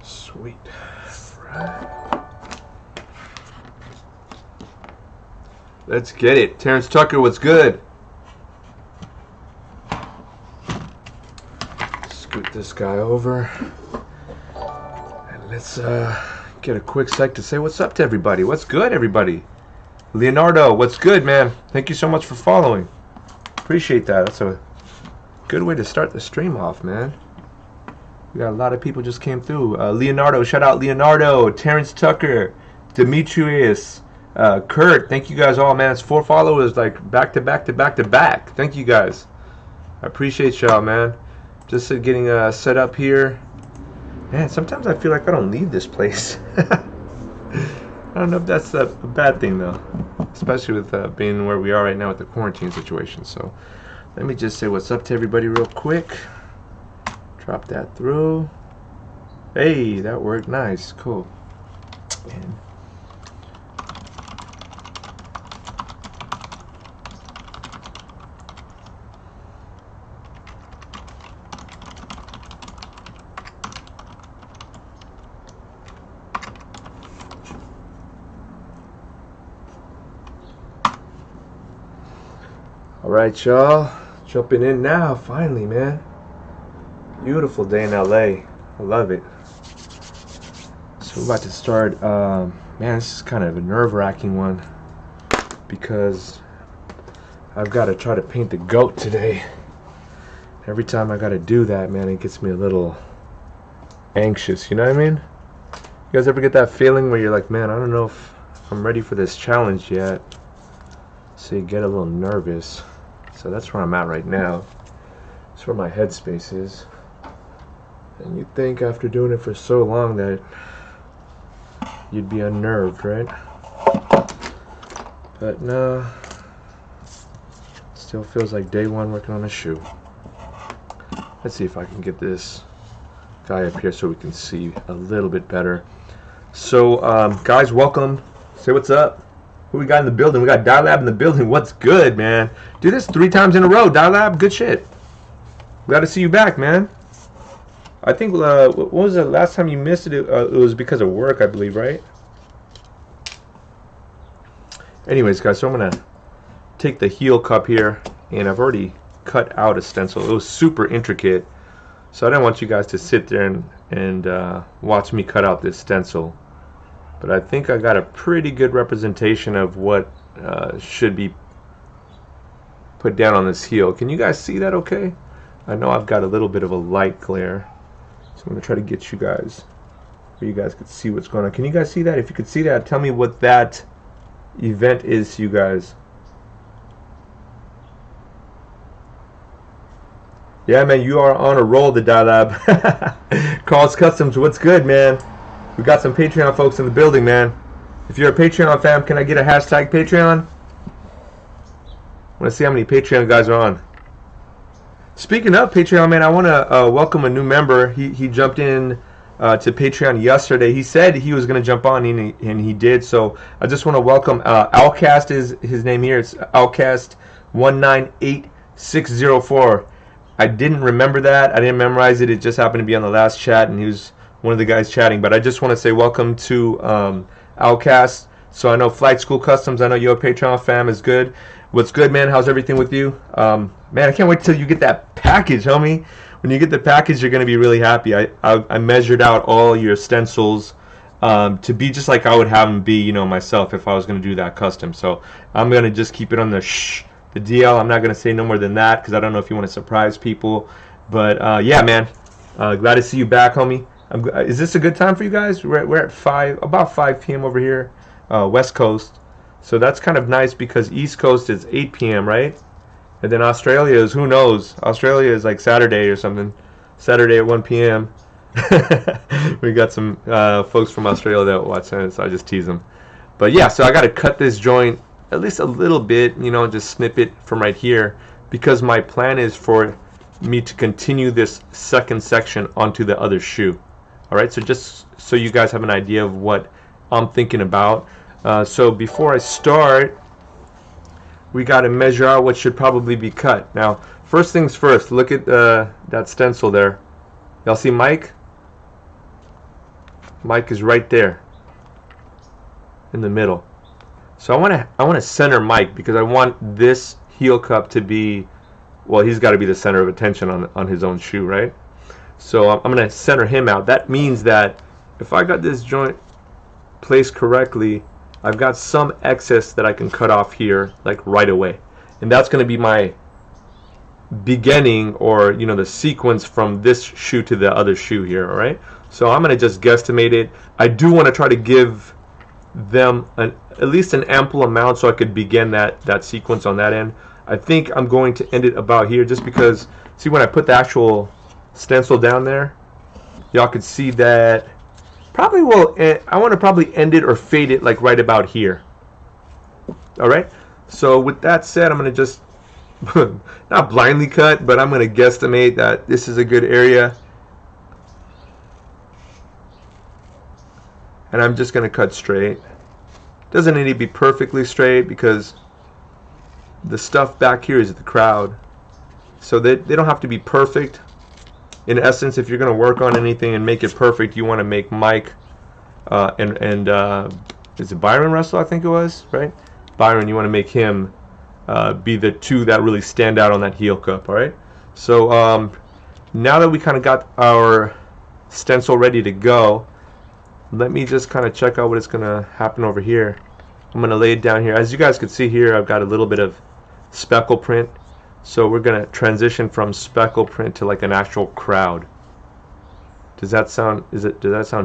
Sweet. Right. Let's get it. Terrence Tucker, what's good? Scoot this guy over. And let's get a quick sec to say what's up to everybody. What's good, everybody? Leonardo, what's good, man? Thank you so much for following. Appreciate that. That's a good way to start the stream off, man. We got a lot of people just came through. Leonardo, shout out Leonardo, Terrence Tucker, Demetrius, Kurt. Thank you guys all, man. It's 4 followers, like back to back to back to back. Thank you guys. I appreciate y'all, man. Just getting set up here. Man, sometimes I feel like I don't leave this place. I don't know if that's a bad thing though, especially with being where we are right now with the quarantine situation. So let me just say what's up to everybody real quick. Drop that through. Hey, that worked. Nice. Cool. And all right, y'all. Jumping in now. Finally, man. Beautiful day in LA. I love it. So we're about to start. Man, this is kind of a nerve-wracking one because I've got to try to paint the goat today. Every time I got to do that, man, it gets me a little anxious. You know what I mean? You guys ever get that feeling where you're like, man, I don't know if I'm ready for this challenge yet. So you get a little nervous. So that's where I'm at right now. That's where my headspace is. And you'd think after doing it for so long that you'd be unnerved, right? But no. Still feels like day one working on a shoe. Let's see if I can get this guy up here so we can see a little bit better. So, guys, welcome. Say what's up. Who we got in the building? We got Dialab in the building. What's good, man? Do this 3 times in a row. Dialab, good shit. Glad to see you back, man. I think, what was the last time you missed it? It was because of work, I believe, right? Anyways, guys, so I'm going to take the heel cup here, and I've already cut out a stencil. It was super intricate, so I didn't want you guys to sit there and watch me cut out this stencil. But I think I got a pretty good representation of what should be put down on this heel. Can you guys see that okay? I know I've got a little bit of a light glare. So I'm going to try to get you guys where you guys could see what's going on. Can you guys see that? If you could see that, tell me what that event is to you guys. Yeah, man, you are on a roll, the Dialab. Carl's Customs, what's good, man? We got some Patreon folks in the building, man. If you're a Patreon fam, can I get a hashtag Patreon? I want to see how many Patreon guys are on. Speaking of Patreon, man, I want to welcome a new member. He jumped in to Patreon yesterday. He said he was going to jump on, and he did. So I just want to welcome Alcast is his name here. It's Alcast 198604. I didn't remember that. I didn't memorize it. It just happened to be on the last chat, and he was one of the guys chatting. But I just want to say welcome to Alcast. So I know Flight School Customs. I know your Patreon fam is good. What's good, man? How's everything with you? Man, I can't wait till you get that package, homie. When you get the package, you're going to be really happy. I measured out all your stencils to be just like I would have them be, you know, myself if I was going to do that custom. So I'm going to just keep it on the DL. I'm not going to say no more than that because I don't know if you want to surprise people. But yeah, man, glad to see you back, homie. Is this a good time for you guys? We're at about 5 p.m. over here, West Coast. So that's kind of nice because East Coast is 8 p.m., right? And then Australia is, who knows? Australia is like Saturday or something. Saturday at 1 p.m. We got some folks from Australia that watch that, so I just tease them. But yeah, so I got to cut this joint at least a little bit, you know, just snip it from right here because my plan is for me to continue this second section onto the other shoe. All right, so just so you guys have an idea of what I'm thinking about. So before I start, we got to measure out what should probably be cut. Now, first things first, look at that stencil there. Y'all see Mike? Mike is right there in the middle. So I want to center Mike because I want this heel cup to be, well, he's got to be the center of attention on his own shoe, right? So I'm going to center him out. That means that if I got this joint placed correctly, I've got some excess that I can cut off here like right away. And that's going to be my beginning, or the sequence from this shoe to the other shoe here, all right? So I'm going to just guesstimate it. I do want to try to give them at least an ample amount so I could begin that sequence on that end. I think I'm going to end it about here just because, see, when I put the actual stencil down there, y'all could see that probably will, I want to probably end it or fade it like right about here. Alright, so with that said, I'm going to just not blindly cut, but I'm going to guesstimate that this is a good area. And I'm just going to cut straight. Doesn't need to be perfectly straight because the stuff back here is the crowd. So they don't have to be perfect. In essence, if you're going to work on anything and make it perfect, you want to make Mike and is it Byron Russell, I think it was, right? Byron, you want to make him be the two that really stand out on that heel cup, all right? So now that we kind of got our stencil ready to go, let me just kind of check out what is going to happen over here. I'm going to lay it down here. As you guys can see here, I've got a little bit of speckle print. So we're going to transition from speckle print to like an actual crowd. Does that sound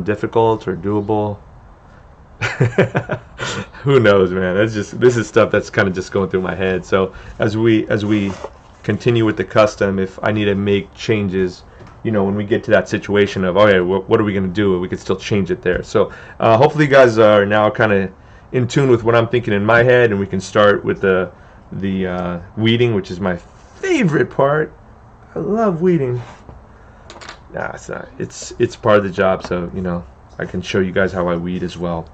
difficult or doable? Who knows, man? This is stuff that's kind of just going through my head. So as we continue with the custom, if I need to make changes, when we get to that situation of, okay, what are we going to do? We could still change it there. So hopefully you guys are now kind of in tune with what I'm thinking in my head, and we can start with the weeding, which is my favorite part. I love weeding. Nah, it's not. It's part of the job, so I can show you guys how I weed as well.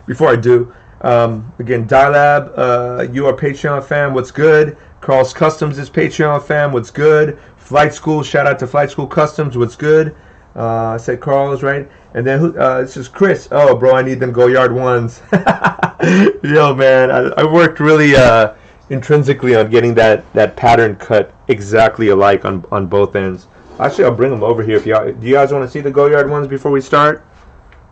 Before I do, again, Dylab, you are Patreon fam, what's good? Carl's Customs is Patreon fam, what's good? Flight School, shout out to Flight School Customs, what's good? I said Carl's, right? And then this is Chris. Oh, bro, I need them Goyard ones. Yo, man, I worked really intrinsically on getting that pattern cut exactly alike on both ends. Actually, I'll bring them over here. Do you guys want to see the Goyard ones before we start?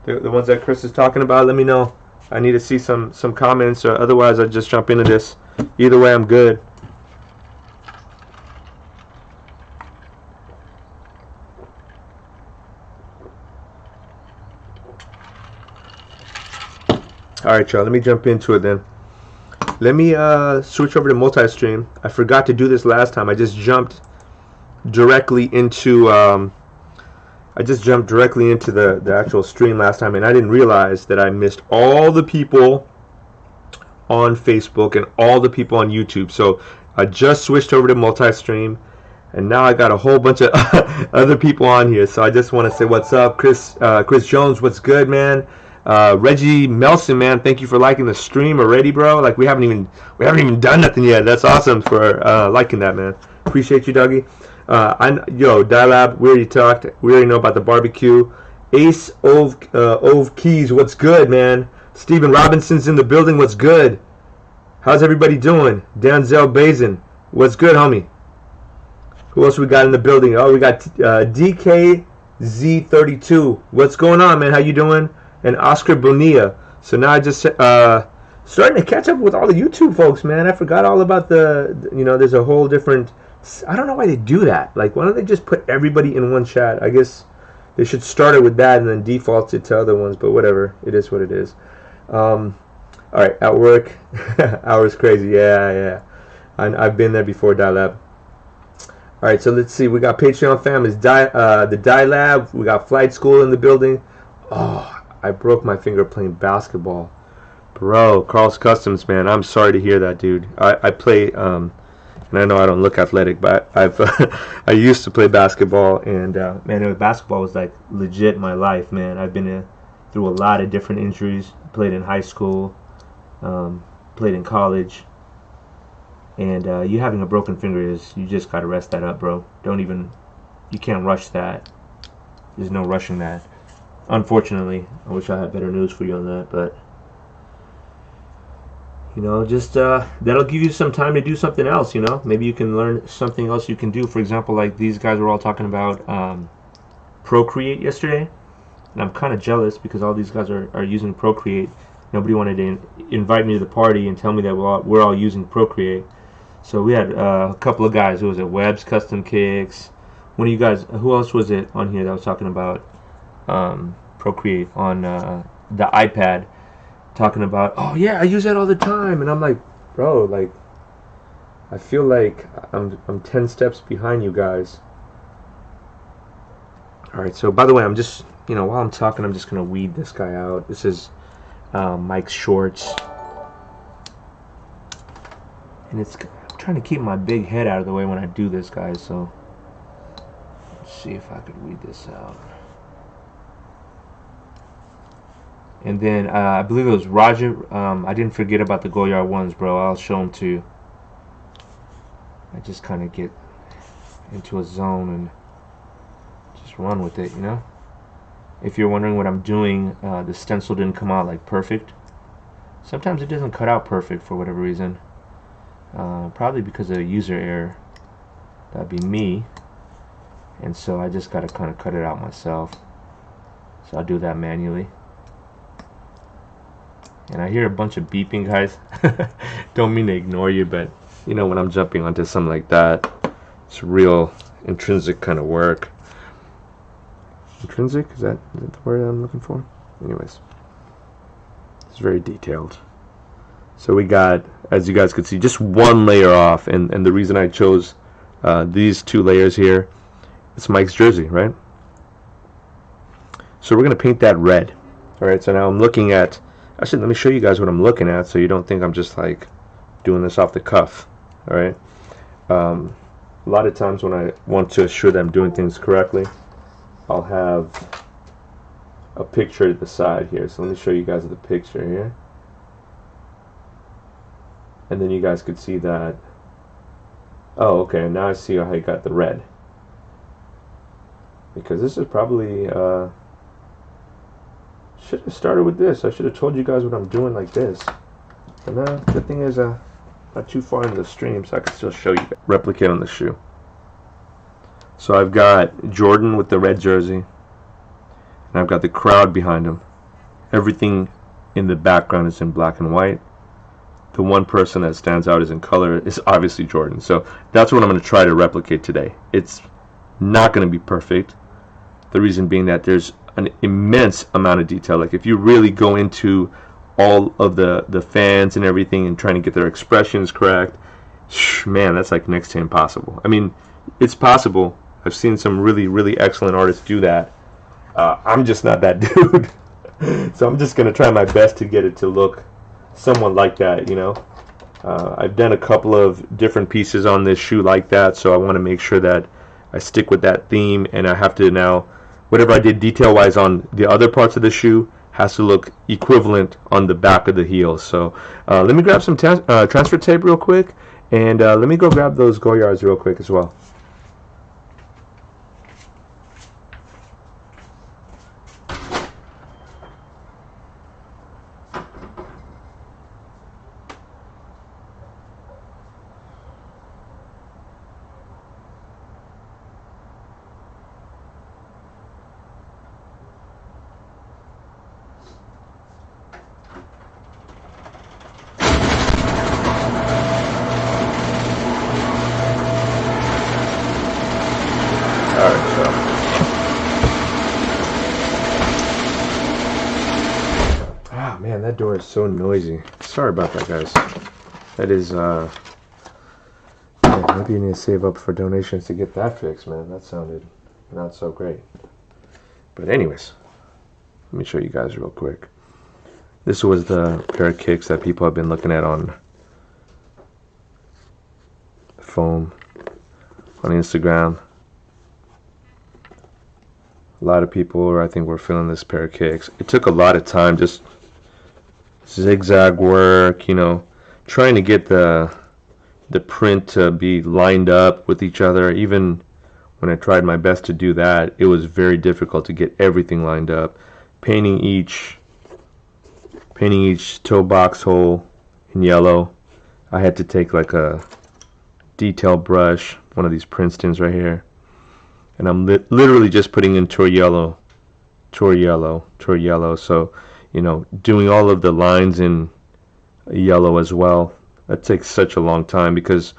The ones that Chris is talking about, let me know. I need to see some comments, or otherwise I'll just jump into this. Either way, I'm good. Alright, y'all, let me jump into it then. Let me switch over to multi-stream. I forgot to do this last time. I just jumped directly into the actual stream last time, and I didn't realize that I missed all the people on Facebook and all the people on YouTube. So I just switched over to multi-stream, and now I got a whole bunch of other people on here. So I just want to say what's up, Chris Jones. What's good, man? Reggie Melson, man, thank you for liking the stream already, bro. Like we haven't even done nothing yet. That's awesome for liking that, man. Appreciate you, Dougie. Yo, Dylab, we already talked. We already know about the barbecue. Ace Ove Keys, what's good, man? Steven Robinson's in the building. What's good? How's everybody doing? Danzel Bazin, what's good, homie? Who else we got in the building? Oh, we got DKZ32. What's going on, man? How you doing? And Oscar Bonilla. So now I just starting to catch up with all the YouTube folks, man. I forgot all about there's a whole different. I don't know why they do that. Like, why don't they just put everybody in one chat? I guess they should start it with that and then default it to other ones. But whatever, it is what it is. All right, at work, hours crazy. Yeah. I've been there before, Dylab. All right, so let's see. We got Patreon fam is the Dylab. We got Flight School in the building. Oh, I broke my finger playing basketball, bro. Carl's Customs, man. I'm sorry to hear that, dude. I play, and I know I don't look athletic, but I used to play basketball, and man, basketball was like legit my life, man. I've been through a lot of different injuries. Played in high school, played in college, and you having a broken finger you just gotta rest that up, bro. You can't rush that. There's no rushing that. Unfortunately, I wish I had better news for you on that, but you know, just that'll give you some time to do something else. You know, maybe you can learn something else you can do. For example, like these guys were all talking about Procreate yesterday, and I'm kind of jealous because all these guys are using Procreate. Nobody wanted to invite me to the party and tell me that we're all using Procreate. So we had a couple of guys. Who was it? Webb's Custom Kicks. One of you guys. Who else was it on here that was talking about Procreate on the iPad? Talking about, oh yeah, I use that all the time, and I'm like, bro, like, I feel like I'm 10 steps behind you guys. All right. So by the way, I'm just, you know, while I'm talking, I'm just gonna weed this guy out. This is Mike's shorts, and I'm trying to keep my big head out of the way when I do this, guys. So let's see if I could weed this out. And then I believe it was Roger. I didn't forget about the Goyard ones, bro. I'll show them to you. I just kind of get into a zone and just run with it, you know. If you're wondering what I'm doing, the stencil didn't come out like perfect. Sometimes it doesn't cut out perfect for whatever reason. Probably because of a user error. That'd be me. And so I just gotta kind of cut it out myself. So I'll do that manually. And I hear a bunch of beeping, guys. Don't mean to ignore you, but you know, when I'm jumping onto something like that, it's real intrinsic kind of work. Intrinsic? Is that the word I'm looking for? Anyways, it's very detailed. So we got, as you guys could see, just one layer off, and the reason I chose these two layers here, it's Mike's jersey, right? So we're gonna paint that red. All right. So now I'm looking at. Actually, let me show you guys what I'm looking at, so you don't think I'm just like doing this off the cuff. All right. A lot of times when I want to assure that I'm doing things correctly, I'll have a picture at the side here. So let me show you guys the picture here, and then you guys could see that. Oh, okay. Now I see how I got the red, because this is probably. Should have started with this. I should have told you guys what I'm doing like this. But now the thing is, not too far into the stream, so I can still show you. Replicate on the shoe. So I've got Jordan with the red jersey, and I've got the crowd behind him. Everything in the background is in black and white. The one person that stands out is in color is obviously Jordan. So that's what I'm going to try to replicate today. It's not going to be perfect. The reason being that there's an immense amount of detail. Like if you really go into all of the fans and everything and trying to get their expressions correct, man, that's like next to impossible. I mean, it's possible. I've seen some really excellent artists do that. I'm just not that dude. So I'm just gonna try my best to get it to look somewhat like that, you know. I've done a couple of different pieces on this shoe like that, so I want to make sure that I stick with that theme, and I have to now, whatever I did detail-wise on the other parts of the shoe has to look equivalent on the back of the heel. So let me grab some transfer tape real quick, and let me go grab those Goyards real quick as well. Man, that door is so noisy. Sorry about that, guys. That is, yeah, maybe you need to save up for donations to get that fixed, man. That sounded not so great. But anyways, let me show you guys real quick. This was the pair of kicks that people have been looking at on foam, on Instagram. A lot of people, I think, were feeling this pair of kicks. It took a lot of time, just zigzag work, you know, trying to get the print to be lined up with each other. Even when I tried my best to do that, it was very difficult to get everything lined up. painting each toe box hole in yellow. I had to take like a detail brush, one of these Princeton's right here, and I'm literally just putting in tour yellow. So, you know, doing all of the lines in yellow as well. That takes such a long time because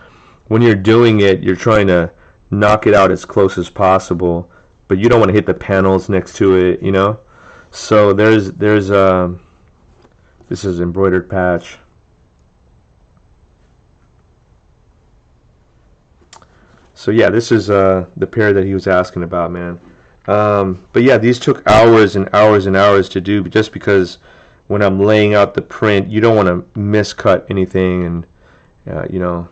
when you're doing it, you're trying to knock it out as close as possible, but you don't want to hit the panels next to it, you know. So there's this is embroidered patch. So yeah, this is the pair that he was asking about, man. But yeah, these took hours and hours and hours to do, just because when I'm laying out the print, you don't want to miscut anything, and you know,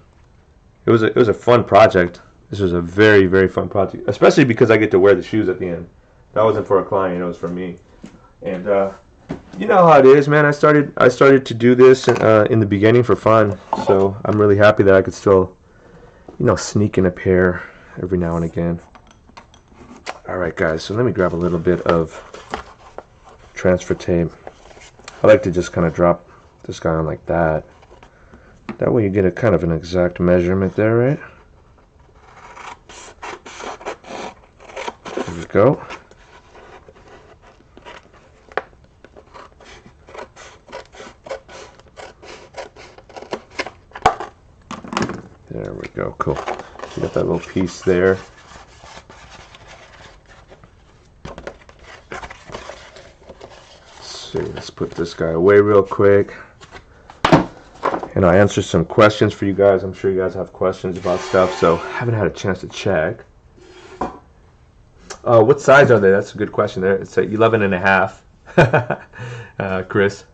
it was a fun project. This was a very, very fun project, especially because I get to wear the shoes at the end. That wasn't for a client; it was for me. And you know how it is, man. I started to do this in the beginning for fun, so I'm really happy that I could still, you know, sneak in a pair every now and again. All right, guys. So let me grab a little bit of transfer tape. I like to just kind of drop this guy on like that. That way you get a kind of an exact measurement there, right? There we go. There we go. Cool. So you got that little piece there. Let's put this guy away real quick, and I'll answer some questions for you guys. I'm sure you guys have questions about stuff, so I haven't had a chance to check. What size are they? That's a good question there. It's 11 and a half. Chris.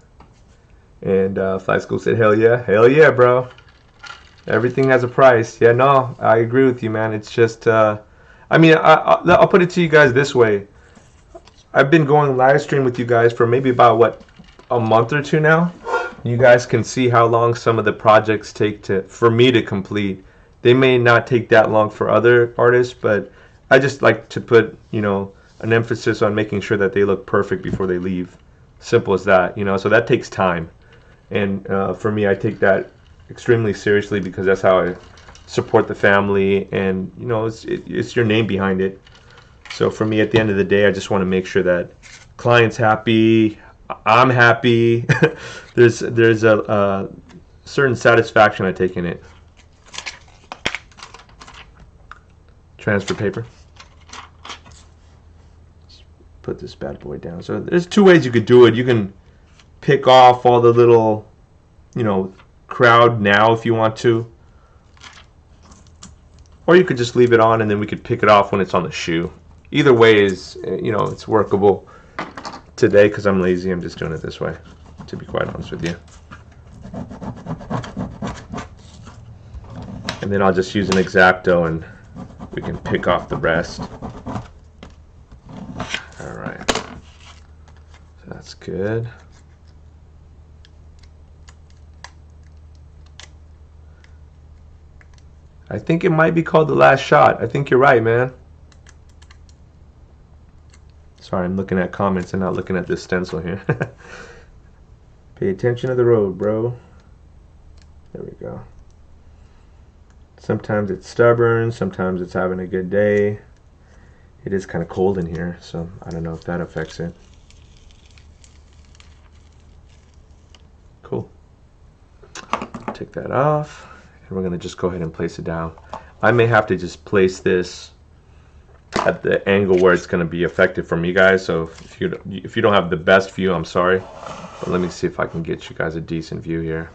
And Fly School said, hell yeah, bro. Everything has a price. Yeah, no, I agree with you, man. It's just, I mean, I'll put it to you guys this way. I've been going live stream with you guys for maybe about, what, a month or two now. You guys can see how long some of the projects take for me to complete. They may not take that long for other artists, but I just like to put, you know, an emphasis on making sure that they look perfect before they leave. Simple as that, you know. So that takes time, and for me, I take that extremely seriously because that's how I support the family, and you know, it's your name behind it. So for me, at the end of the day, I just want to make sure that client's happy, I'm happy. there's a certain satisfaction I take in it. Transfer paper. Let's put this bad boy down. So there's two ways you could do it. You can pick off all the little, you know, crowd now if you want to, or you could just leave it on and then we could pick it off when it's on the shoe. Either way is, you know, it's workable. Today, because I'm lazy, I'm just doing it this way, to be quite honest with you. And then I'll just use an X-Acto and we can pick off the rest. Alright, so that's good. I think it might be called The Last Shot. I think you're right, man. Sorry, I'm looking at comments and not looking at this stencil here. Pay attention to the road, bro. There we go. Sometimes it's stubborn, sometimes it's having a good day. It is kind of cold in here, so I don't know if that affects it. Cool. Take that off, and we're going to just go ahead and place it down. I may have to just place this at the angle where it's going to be effective for me, guys. So if you don't have the best view, I'm sorry. But let me see if I can get you guys a decent view here.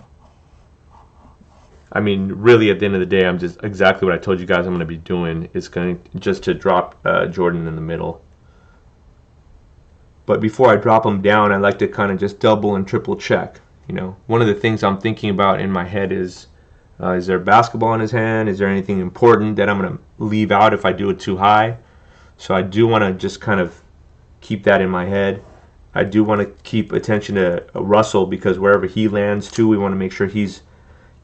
I mean, really, at the end of the day, I'm just exactly what I told you guys I'm going to be doing. Is going just to drop Jordan in the middle. But before I drop them down, I like to kind of just double and triple check. You know, one of the things I'm thinking about in my head is there a basketball in his hand? Is there anything important that I'm going to leave out if I do it too high? So I do want to just kind of keep that in my head. I do want to keep attention to Russell, because wherever he lands too, we want to make sure he's,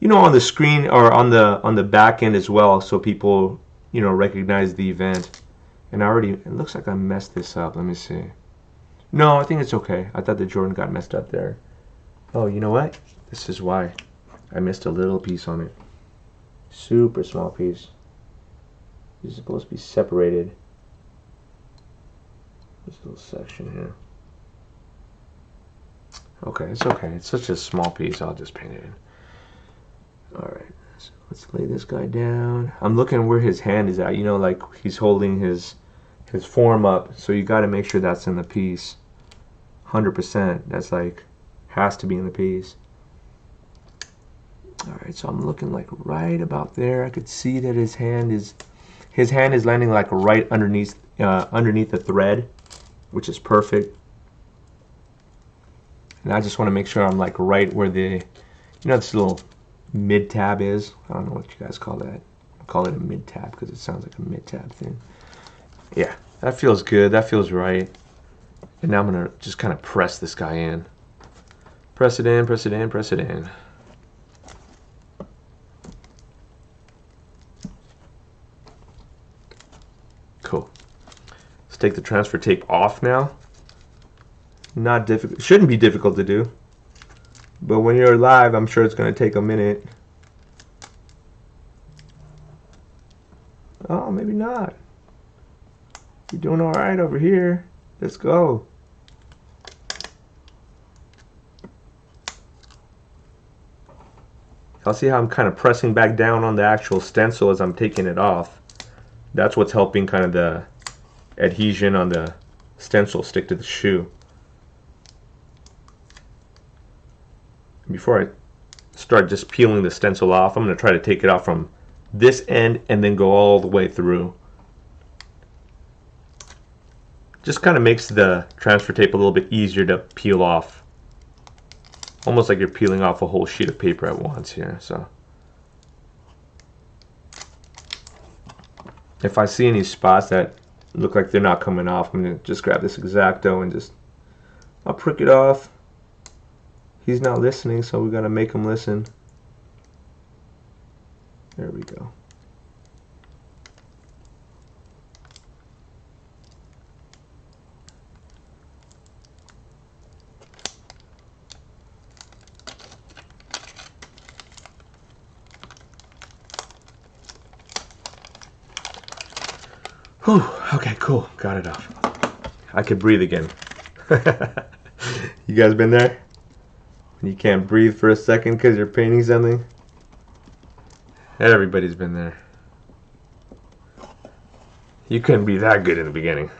you know, on the screen or on the back end as well, so people, you know, recognize the event. And it looks like I messed this up. Let me see. No, I think it's okay. I thought the Jordan got messed up there. Oh, you know what? This is why. I missed a little piece on it. Super small piece. It's supposed to be separated. This little section here. Okay, it's okay. It's such a small piece. I'll just paint it in. Alright, so let's lay this guy down. I'm looking where his hand is at. You know, like he's holding his form up. So you got to make sure that's in the piece. 100%. That's like, has to be in the piece. Alright, so I'm looking like right about there. I could see that his hand is landing like right underneath the thread, which is perfect. And I just want to make sure I'm like right where the, this little mid tab is. I don't know what you guys call that. I call it a mid tab because it sounds like a mid tab thing. Yeah, that feels good. That feels right. And now I'm going to just kind of press this guy in. Press it in, press it in, press it in. Cool. Let's take the transfer tape off now. Not difficult. Shouldn't be difficult to do. But when you're live, I'm sure it's going to take a minute. Oh, maybe not. You're doing all right over here. Let's go. I'll see how I'm kind of pressing back down on the actual stencil as I'm taking it off. That's what's helping kind of the adhesion on the stencil stick to the shoe. Before I start just peeling the stencil off, I'm going to try to take it off from this end and then go all the way through. Just kind of makes the transfer tape a little bit easier to peel off. Almost like you're peeling off a whole sheet of paper at once here. So if I see any spots that look like they're not coming off, I'm going to just grab this X-Acto and I'll prick it off. He's not listening, so we got to make him listen. There we go. Whew, okay, cool. Got it off. I could breathe again. You guys been there? When you can't breathe for a second because you're painting something? Everybody's been there. You couldn't be that good in the beginning.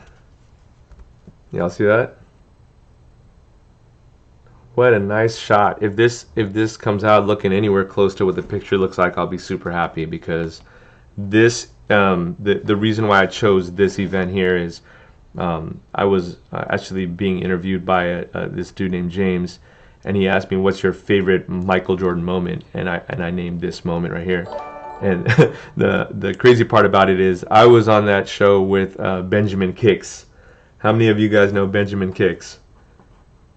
Y'all see that? What a nice shot. If this comes out looking anywhere close to what the picture looks like, I'll be super happy, because this the reason why I chose this event here is I was actually being interviewed by this dude named James, and he asked me, what's your favorite Michael Jordan moment, and I named this moment right here. And the crazy part about it is I was on that show with Benjamin Kicks. How many of you guys know Benjamin Kicks?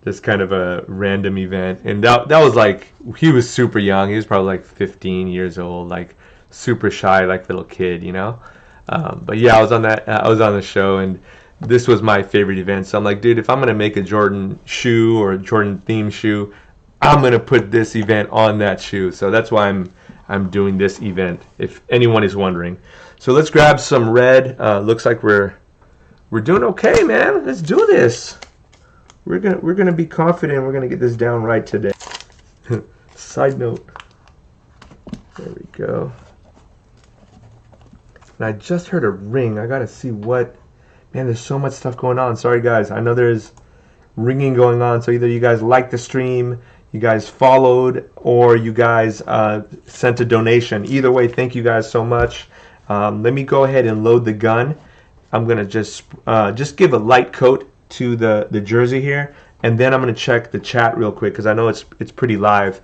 Just kind of a random event, and that was like, he was super young. He was probably like 15 years old, like super shy, like little kid, you know. But yeah, I was on the show, and this was my favorite event. So I'm like, dude, if I'm gonna make a Jordan shoe or a Jordan themed shoe, I'm gonna put this event on that shoe. So that's why I'm doing this event, if anyone is wondering. So let's grab some red. Looks like we're doing okay, man. Let's do this. We're gonna be confident. We're gonna get this down right today. Side note. There we go. And I just heard a ring. I gotta see what. Man, there's so much stuff going on. Sorry guys. I know there's ringing going on. So either you guys liked the stream, you guys followed, or you guys sent a donation. Either way, thank you guys so much. Let me go ahead and load the gun. I'm gonna just give a light coat to the jersey here, and then I'm gonna check the chat real quick because I know it's pretty live.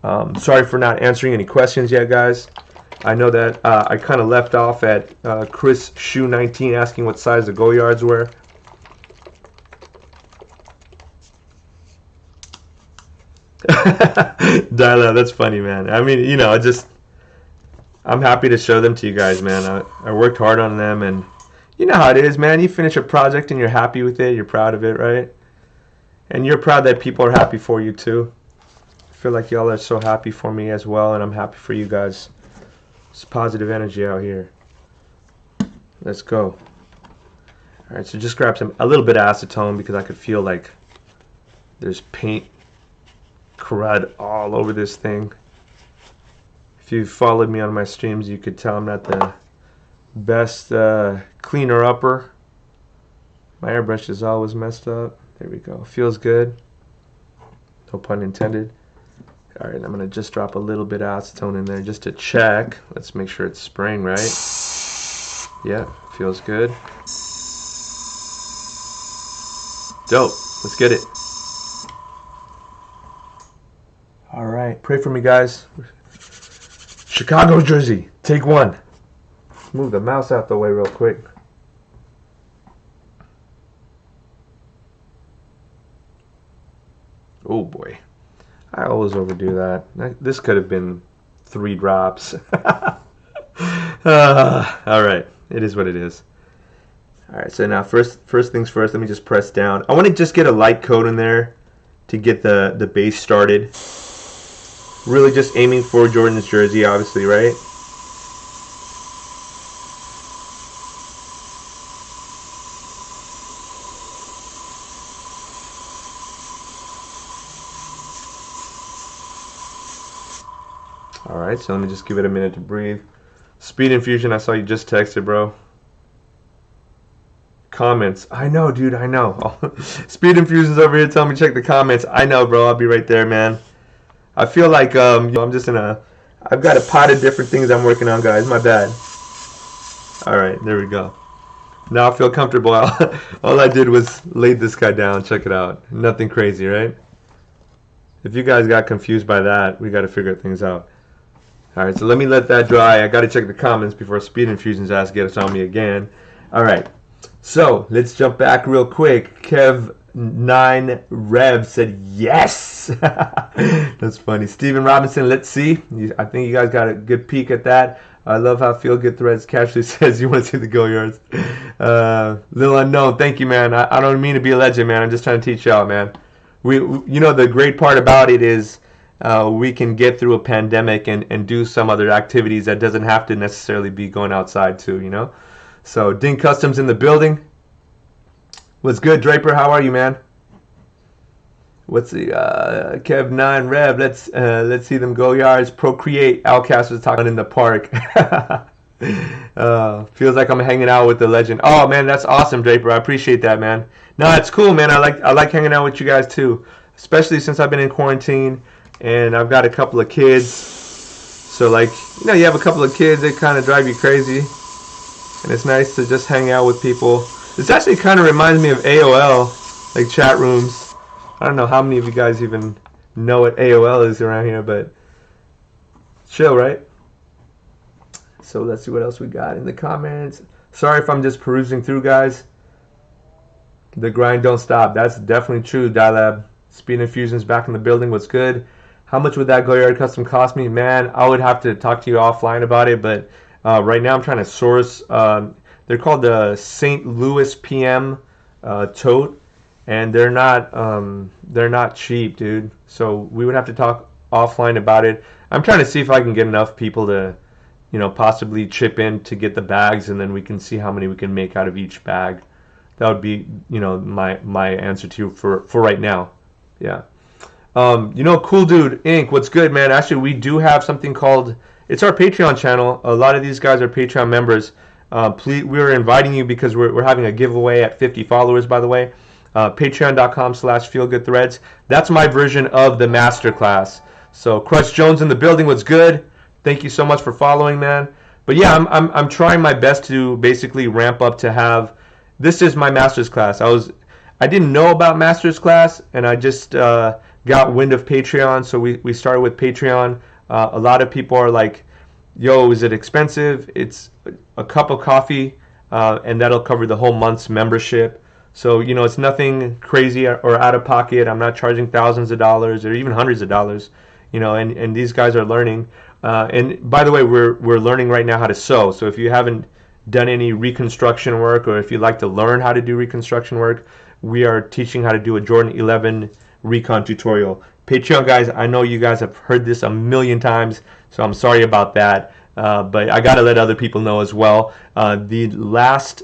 Sorry for not answering any questions yet, guys. I know that I kind of left off at Chris Shoe 19 asking what size the Goyards were. Dyla, that's funny, man. I mean, you know, I'm happy to show them to you guys, man. I worked hard on them, and you know how it is, man. You finish a project and you're happy with it, you're proud of it, right? And you're proud that people are happy for you too. I feel like y'all are so happy for me as well, and I'm happy for you guys. It's positive energy out here. Let's go. All right, so just grab a little bit of acetone because I could feel like there's paint crud all over this thing. If you followed me on my streams, you could tell I'm not the best cleaner upper. My airbrush is always messed up. There we go. Feels good. No pun intended. All right, I'm gonna just drop a little bit of acetone in there just to check. Let's make sure it's spraying right. Yeah, feels good. Dope. Let's get it. All right, pray for me, guys. Chicago jersey, take one. Move the mouse out the way real quick. Oh boy, I always overdo that. This could have been 3 drops. All right, it is what it is. All right, so now first things first, let me just press down. I want to just get a light coat in there to get the base started. Really just aiming for Jordan's jersey, obviously, right? All right, so let me just give it a minute to breathe. Speed Infusion, I saw you just texted, bro. Comments. I know, dude, I know. Speed Infusion's over here telling me check the comments. I know, bro. I'll be right there, man. I feel like I'm just I've got a pot of different things I'm working on, guys. My bad. All right, there we go. Now I feel comfortable. All I did was lay this guy down. Check it out. Nothing crazy, right? If you guys got confused by that, we got to figure things out. All right, so let me let that dry. I got to check the comments before Speed Infusion's ass gets on me again. All right, so let's jump back real quick. Kev9 Rev said yes. That's funny. Stephen Robinson, let's see. I think you guys got a good peek at that. I love how Feel Good Threads casually says you want to see the Goyards. Little Unknown, thank you, man. I don't mean to be a legend, man. I'm just trying to teach y'all, man. You know, the great part about it is we can get through a pandemic and do some other activities that doesn't have to necessarily be going outside too, you know. So Ding Customs in the building. What's good, Draper? How are you, man? What's the Kev9 Rev? Let's see them Goyards procreate. Outcast was talking in the park. Feels like I'm hanging out with the legend. Oh man, that's awesome, Draper. I appreciate that, man. No, it's cool, man. I like hanging out with you guys too, especially since I've been in quarantine and I've got a couple of kids. So like, you know, you have a couple of kids, they kind of drive you crazy, and it's nice to just hang out with people. This actually kind of reminds me of AOL, like chat rooms. I don't know how many of you guys even know what AOL is around here, but chill, right? So let's see what else we got in the comments. Sorry if I'm just perusing through, guys. The grind don't stop. That's definitely true, Dilab. Speed Infusion's back in the building. What's good? How much would that Goyard custom cost me? Man, I would have to talk to you offline about it, but right now I'm trying to source. They're called the St. Louis PM tote, and they're not cheap, dude. So we would have to talk offline about it. I'm trying to see if I can get enough people to, you know, possibly chip in to get the bags, and then we can see how many we can make out of each bag. That would be, you know, my answer to you for right now. Yeah. You know, Cool Dude Inc. What's good, man? Actually, we do have something called, it's our Patreon channel. A lot of these guys are Patreon members. Please, we're inviting you because we're having a giveaway at 50 followers, by the way. Patreon.com/feelgoodthreads. That's my version of the masterclass. So Crush Jones in the building. What's good? Thank you so much for following, man. But yeah, I'm trying my best to basically ramp up to have. This is my master's class. I didn't know about master's class, and I just got wind of Patreon. So we started with Patreon. A lot of people are like, "Yo, is it expensive?" It's a cup of coffee, and that'll cover the whole month's membership. So you know, it's nothing crazy or out of pocket. I'm not charging thousands of dollars or even hundreds of dollars. You know, and these guys are learning. And by the way, we're learning right now how to sew. So if you haven't done any reconstruction work, or if you'd like to learn how to do reconstruction work, we are teaching how to do a Jordan 11 recon tutorial. Patreon guys, I know you guys have heard this a million times, so I'm sorry about that. But I got to let other people know as well. The last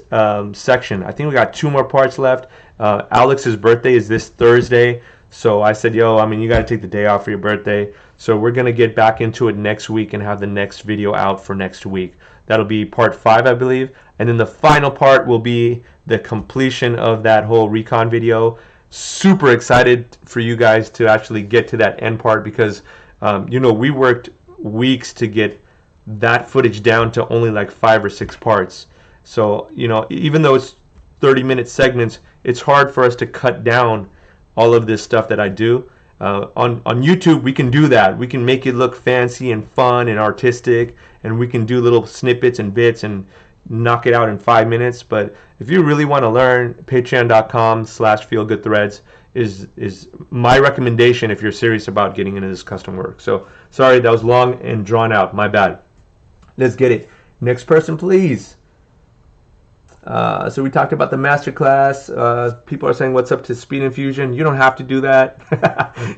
section, I think we got 2 more parts left. Alex's birthday is this Thursday, so I said, yo, I mean, you got to take the day off for your birthday. So we're going to get back into it next week and have the next video out for next week. That'll be part 5, I believe. And then the final part will be the completion of that whole recon video. Super excited for you guys to actually get to that end part because, you know, we worked weeks to get that footage down to only like 5 or 6 parts. So, you know, even though it's 30-minute segments, it's hard for us to cut down all of this stuff that I do. On YouTube, we can do that. We can make it look fancy and fun and artistic, and we can do little snippets and bits and knock it out in 5 minutes. But if you really want to learn, patreon.com/feelgoodthreads is my recommendation if you're serious about getting into this custom work. So sorry, that was long and drawn out. My bad. Let's get it. Next person, please. So we talked about the masterclass. People are saying, what's up to Speed Infusion? You don't have to do that.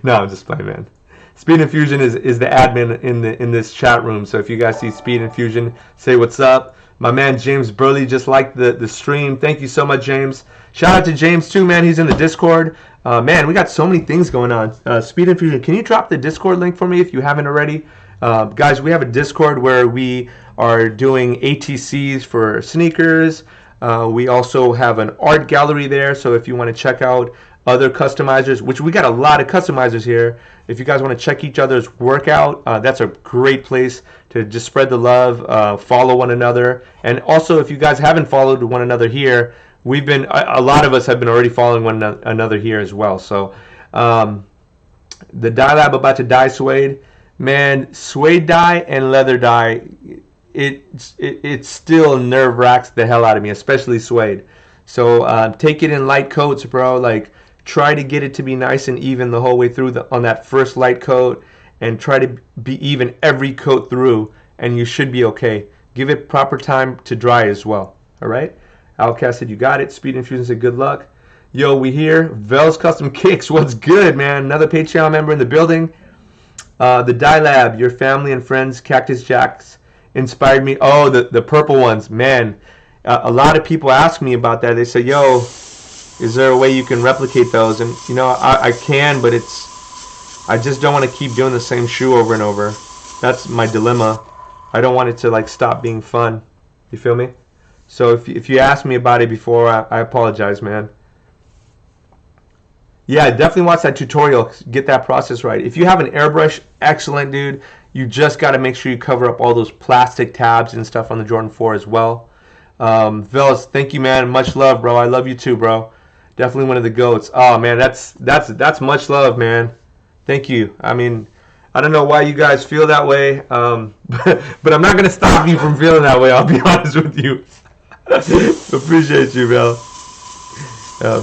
No, I'm just playing, man. Speed Infusion is the admin in this chat room. So if you guys see Speed Infusion, say what's up. My man James Burley just liked the stream. Thank you so much, James. Shout out to James too, man. He's in the Discord. Man, we got so many things going on. Speed Infusion, can you drop the Discord link for me if you haven't already? Guys, we have a Discord where we are doing ATCs for sneakers. We also have an art gallery there, so if you want to check out other customizers, which we got a lot of customizers here, if you guys want to check each other's work out, that's a great place to just spread the love, follow one another. And also, if you guys haven't followed one another here, we've been, a lot of us have been already following one another here as well. So the dye lab about to dye suede. Man, suede dye and leather dye, it still nerve wracks the hell out of me, especially suede. So take it in light coats, bro. Like, try to get it to be nice and even the whole way through on that first light coat, and try to be even every coat through, and you should be okay. Give it proper time to dry as well. All right. Outcast said you got it. Speed Infusion said good luck. Yo, we here. Vel's Custom Kicks. What's good, man? Another Patreon member in the building. The Dye Lab, your family and friends, Cactus Jacks, inspired me. Oh, the purple ones, man. A lot of people ask me about that. They say, yo, is there a way you can replicate those? And, you know, I can, but I just don't want to keep doing the same shoe over and over. That's my dilemma. I don't want it to, like, stop being fun. You feel me? So if you asked me about it before, I apologize, man. Yeah, definitely watch that tutorial. Get that process right. If you have an airbrush, excellent, dude. You just got to make sure you cover up all those plastic tabs and stuff on the Jordan 4 as well. Vels, thank you, man. Much love, bro. I love you too, bro. Definitely one of the GOATs. Oh, man, that's much love, man. Thank you. I mean, I don't know why you guys feel that way, but I'm not going to stop you from feeling that way. I'll be honest with you. Appreciate you, Vel.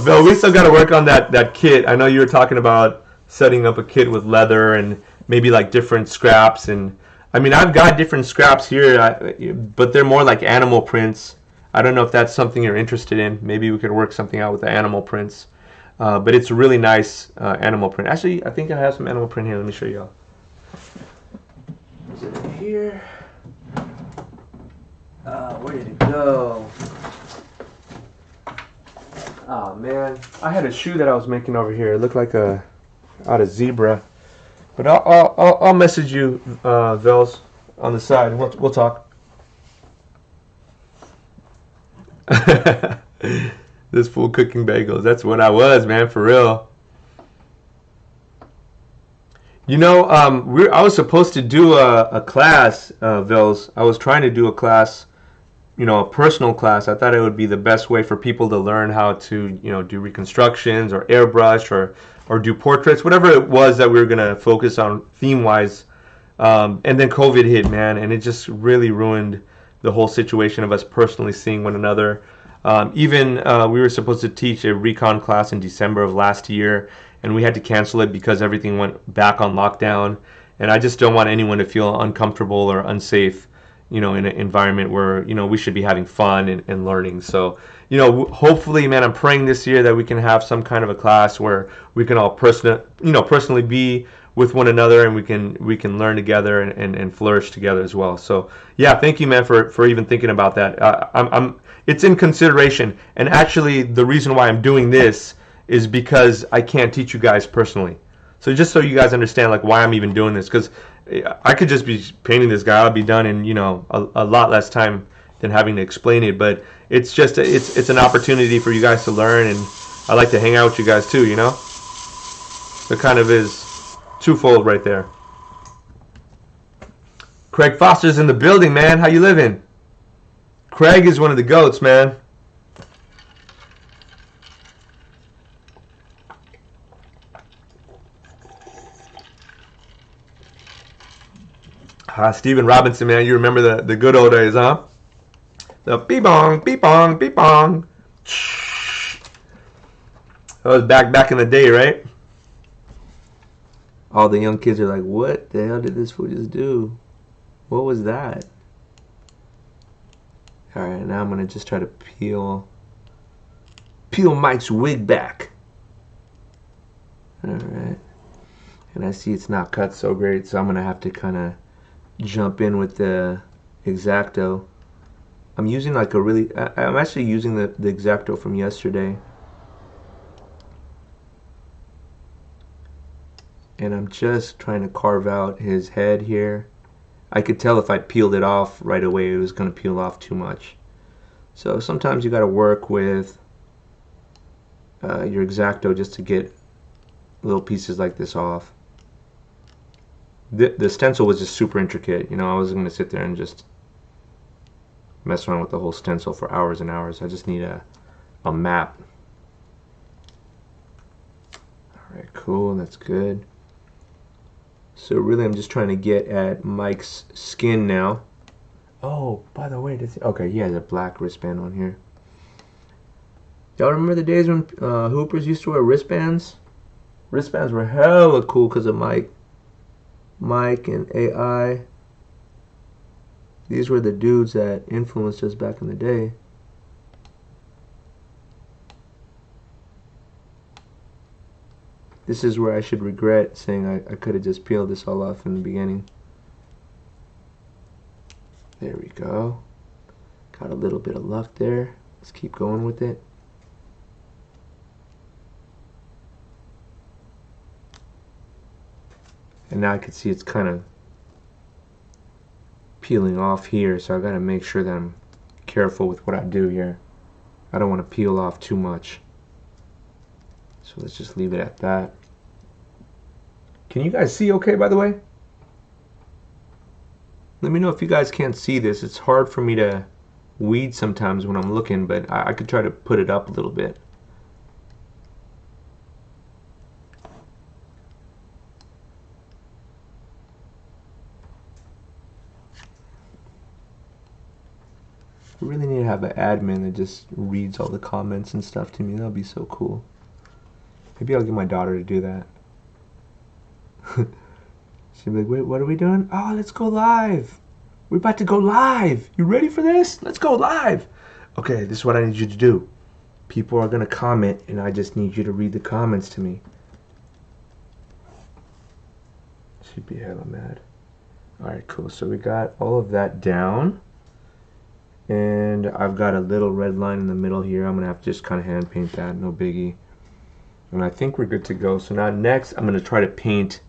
Vel, we still got to work on that kit. I know you were talking about setting up a kit with leather and maybe like different scraps. And I mean, I've got different scraps here, but they're more like animal prints. I don't know if that's something you're interested in. Maybe we could work something out with the animal prints. But it's a really nice animal print. Actually, I think I have some animal print here. Let me show you all. Is it here? Where did it go? Oh man, I had a shoe that I was making over here. It looked like out of zebra. But I'll message you, Vels, on the side. We'll talk. This fool cooking bagels. That's what I was, man, for real. You know, I was supposed to do a class, Vels. I was trying to do a class, you know, a personal class. I thought it would be the best way for people to learn how to, you know, do reconstructions or airbrush or do portraits, whatever it was that we were going to focus on theme-wise. And then COVID hit, man, and it just really ruined the whole situation of us personally seeing one another. Even we were supposed to teach a recon class in December of last year, and we had to cancel it because everything went back on lockdown. And I just don't want anyone to feel uncomfortable or unsafe, you know, in an environment where, you know, we should be having fun and learning. So, you know, hopefully, man, I'm praying this year that we can have some kind of a class where we can all personally be with one another, and we can learn together and flourish together as well. So yeah, thank you, man, for even thinking about that. It's in consideration, and actually the reason why I'm doing this is because I can't teach you guys personally. So just so you guys understand, like, why I'm even doing this, because I could just be painting this guy. I'll be done in, you know, a lot less time than having to explain it. But it's just it's an opportunity for you guys to learn, and I like to hang out with you guys too, you know. So it kind of is twofold right there. Craig Foster's in the building, man. How you living? Craig is one of the goats, man. Steven Robinson, man, you remember the good old days, huh? The beep-bong, beep-bong, beep-bong. That was back in the day, right? All the young kids are like, what the hell did this fool just do? What was that? Alright, now I'm going to just try to peel Mike's wig back. Alright. And I see it's not cut so great, so I'm going to have to kind of jump in with the X-Acto. I'm using like I'm actually using the X-Acto from yesterday. And I'm just trying to carve out his head here. I could tell if I peeled it off right away, it was going to peel off too much. So sometimes you got to work with your X-Acto just to get little pieces like this off. The stencil was just super intricate. You know, I wasn't going to sit there and just mess around with the whole stencil for hours and hours. I just need a map. Alright, cool. That's good. So really I'm just trying to get at Mike's skin now. Oh, by the way, okay, he has a black wristband on here. Y'all remember the days when Hoopers used to wear wristbands? Wristbands were hella cool because of Mike and AI. These were the dudes that influenced us back in the day. This is where I should regret saying I could have just peeled this all off in the beginning. There we go. Got a little bit of luck there. Let's keep going with it. And now I can see it's kind of peeling off here, so I gotta make sure that I'm careful with what I do here. I don't want to peel off too much. So let's just leave it at that. Can you guys see okay, by the way? Let me know if you guys can't see this. It's hard for me to weed sometimes when I'm looking, but I could try to put it up a little bit. I really need to have an admin that just reads all the comments and stuff to me. That would be so cool. Maybe I'll get my daughter to do that. She'll be like, wait, what are we doing? Oh, let's go live. We're about to go live. You ready for this? Let's go live. Okay, this is what I need you to do. People are going to comment, and I just need you to read the comments to me. She'd be hella mad. Alright, cool. So we got all of that down. And I've got a little red line in the middle here. I'm going to have to just kind of hand paint that. No biggie. And I think we're good to go. So now next, I'm going to try to paint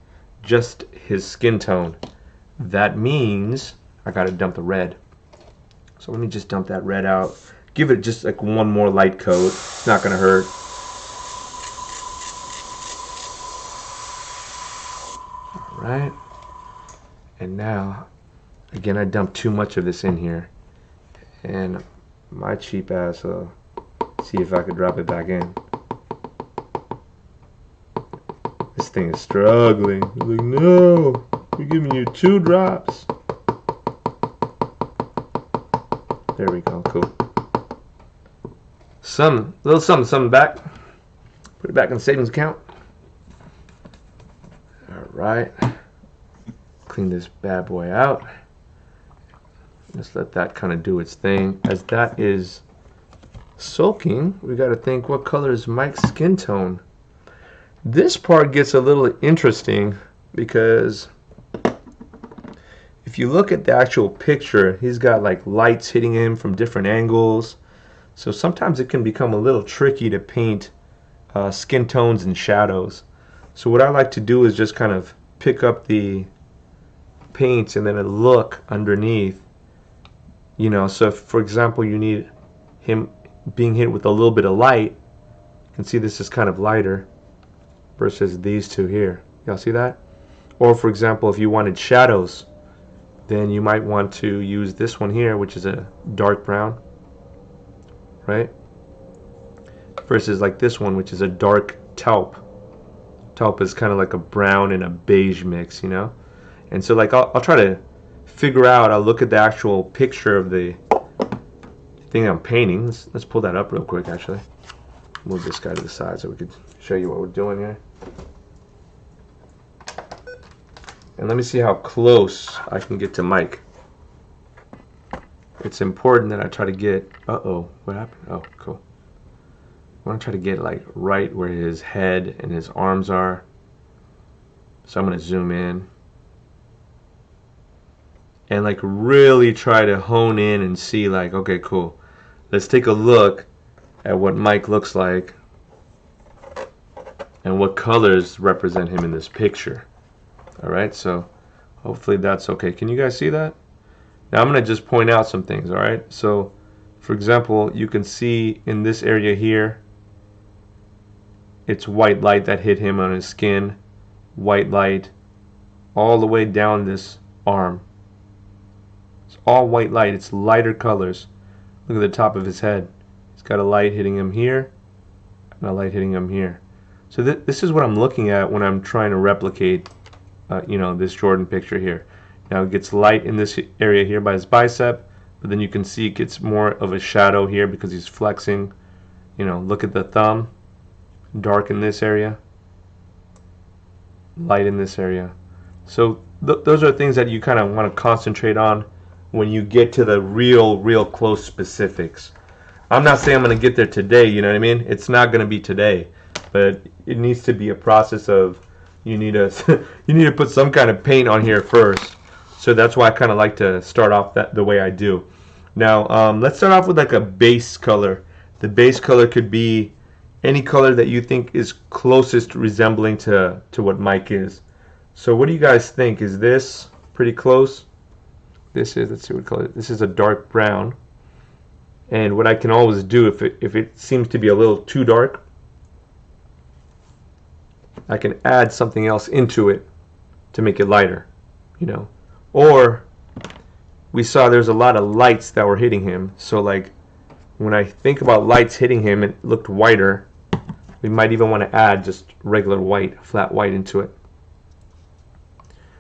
just his skin tone. That means I got to dump the red. So let me just dump that red out. Give it just like one more light coat. It's not going to hurt. Alright. And now, again, I dumped too much of this in here. And my cheap ass will see if I could drop it back in. This thing is struggling. He's like, no, we're giving you 2 drops. There we go, cool. Little something back. Put it back in the savings account. Alright. Clean this bad boy out. Just let that kind of do its thing. As that is soaking, we got to think, what color is Mike's skin tone? This part gets a little interesting because if you look at the actual picture, he's got like lights hitting him from different angles. So sometimes it can become a little tricky to paint skin tones and shadows. So what I like to do is just kind of pick up the paints and then look underneath. You know, so if, for example, you need him being hit with a little bit of light, you can see this is kind of lighter versus these two here. Y'all see that? Or for example, if you wanted shadows, then you might want to use this one here, which is a dark brown, right? Versus like this one, which is a dark taupe. Taupe is kind of like a brown and a beige mix, you know? And so like I'll try to figure out, I'll look at the actual picture of the thing I'm painting. Let's pull that up real quick actually. Move this guy to the side so we could show you what we're doing here. And let me see how close I can get to Mike. It's important that I try to get, uh-oh, what happened? Oh, cool. I want to try to get like right where his head and his arms are. So I'm going to zoom in. And like really try to hone in and see like, okay, cool. Let's take a look at what Mike looks like and what colors represent him in this picture. Alright, so hopefully that's okay. Can you guys see that? Now I'm going to just point out some things, alright? So, for example, you can see in this area here, it's white light that hit him on his skin. White light all the way down this arm. It's all white light. It's lighter colors. Look at the top of his head. He's got a light hitting him here and a light hitting him here. So this is what I'm looking at when I'm trying to replicate you know, this Jordan picture here. Now it gets light in this area here by his bicep, but then you can see it gets more of a shadow here because he's flexing. You know, look at the thumb. Dark in this area. Light in this area. So those are things that you kind of want to concentrate on when you get to the real close specifics. I'm not saying I'm going to get there today, you know what I mean? It's not going to be today, but it needs to be a process of you need to put some kind of paint on here first. So that's why I kind of like to start off the way I do. Now let's start off with like a base color. The base color could be any color that you think is closest resembling to what Mike is. So what do you guys think? Is this pretty close? This is, let's see what color. This is a dark brown. And what I can always do if it seems to be a little too dark, I can add something else into it to make it lighter, you know. Or we saw there's a lot of lights that were hitting him. So like when I think about lights hitting him, it looked whiter. We might even want to add just regular white, flat white into it.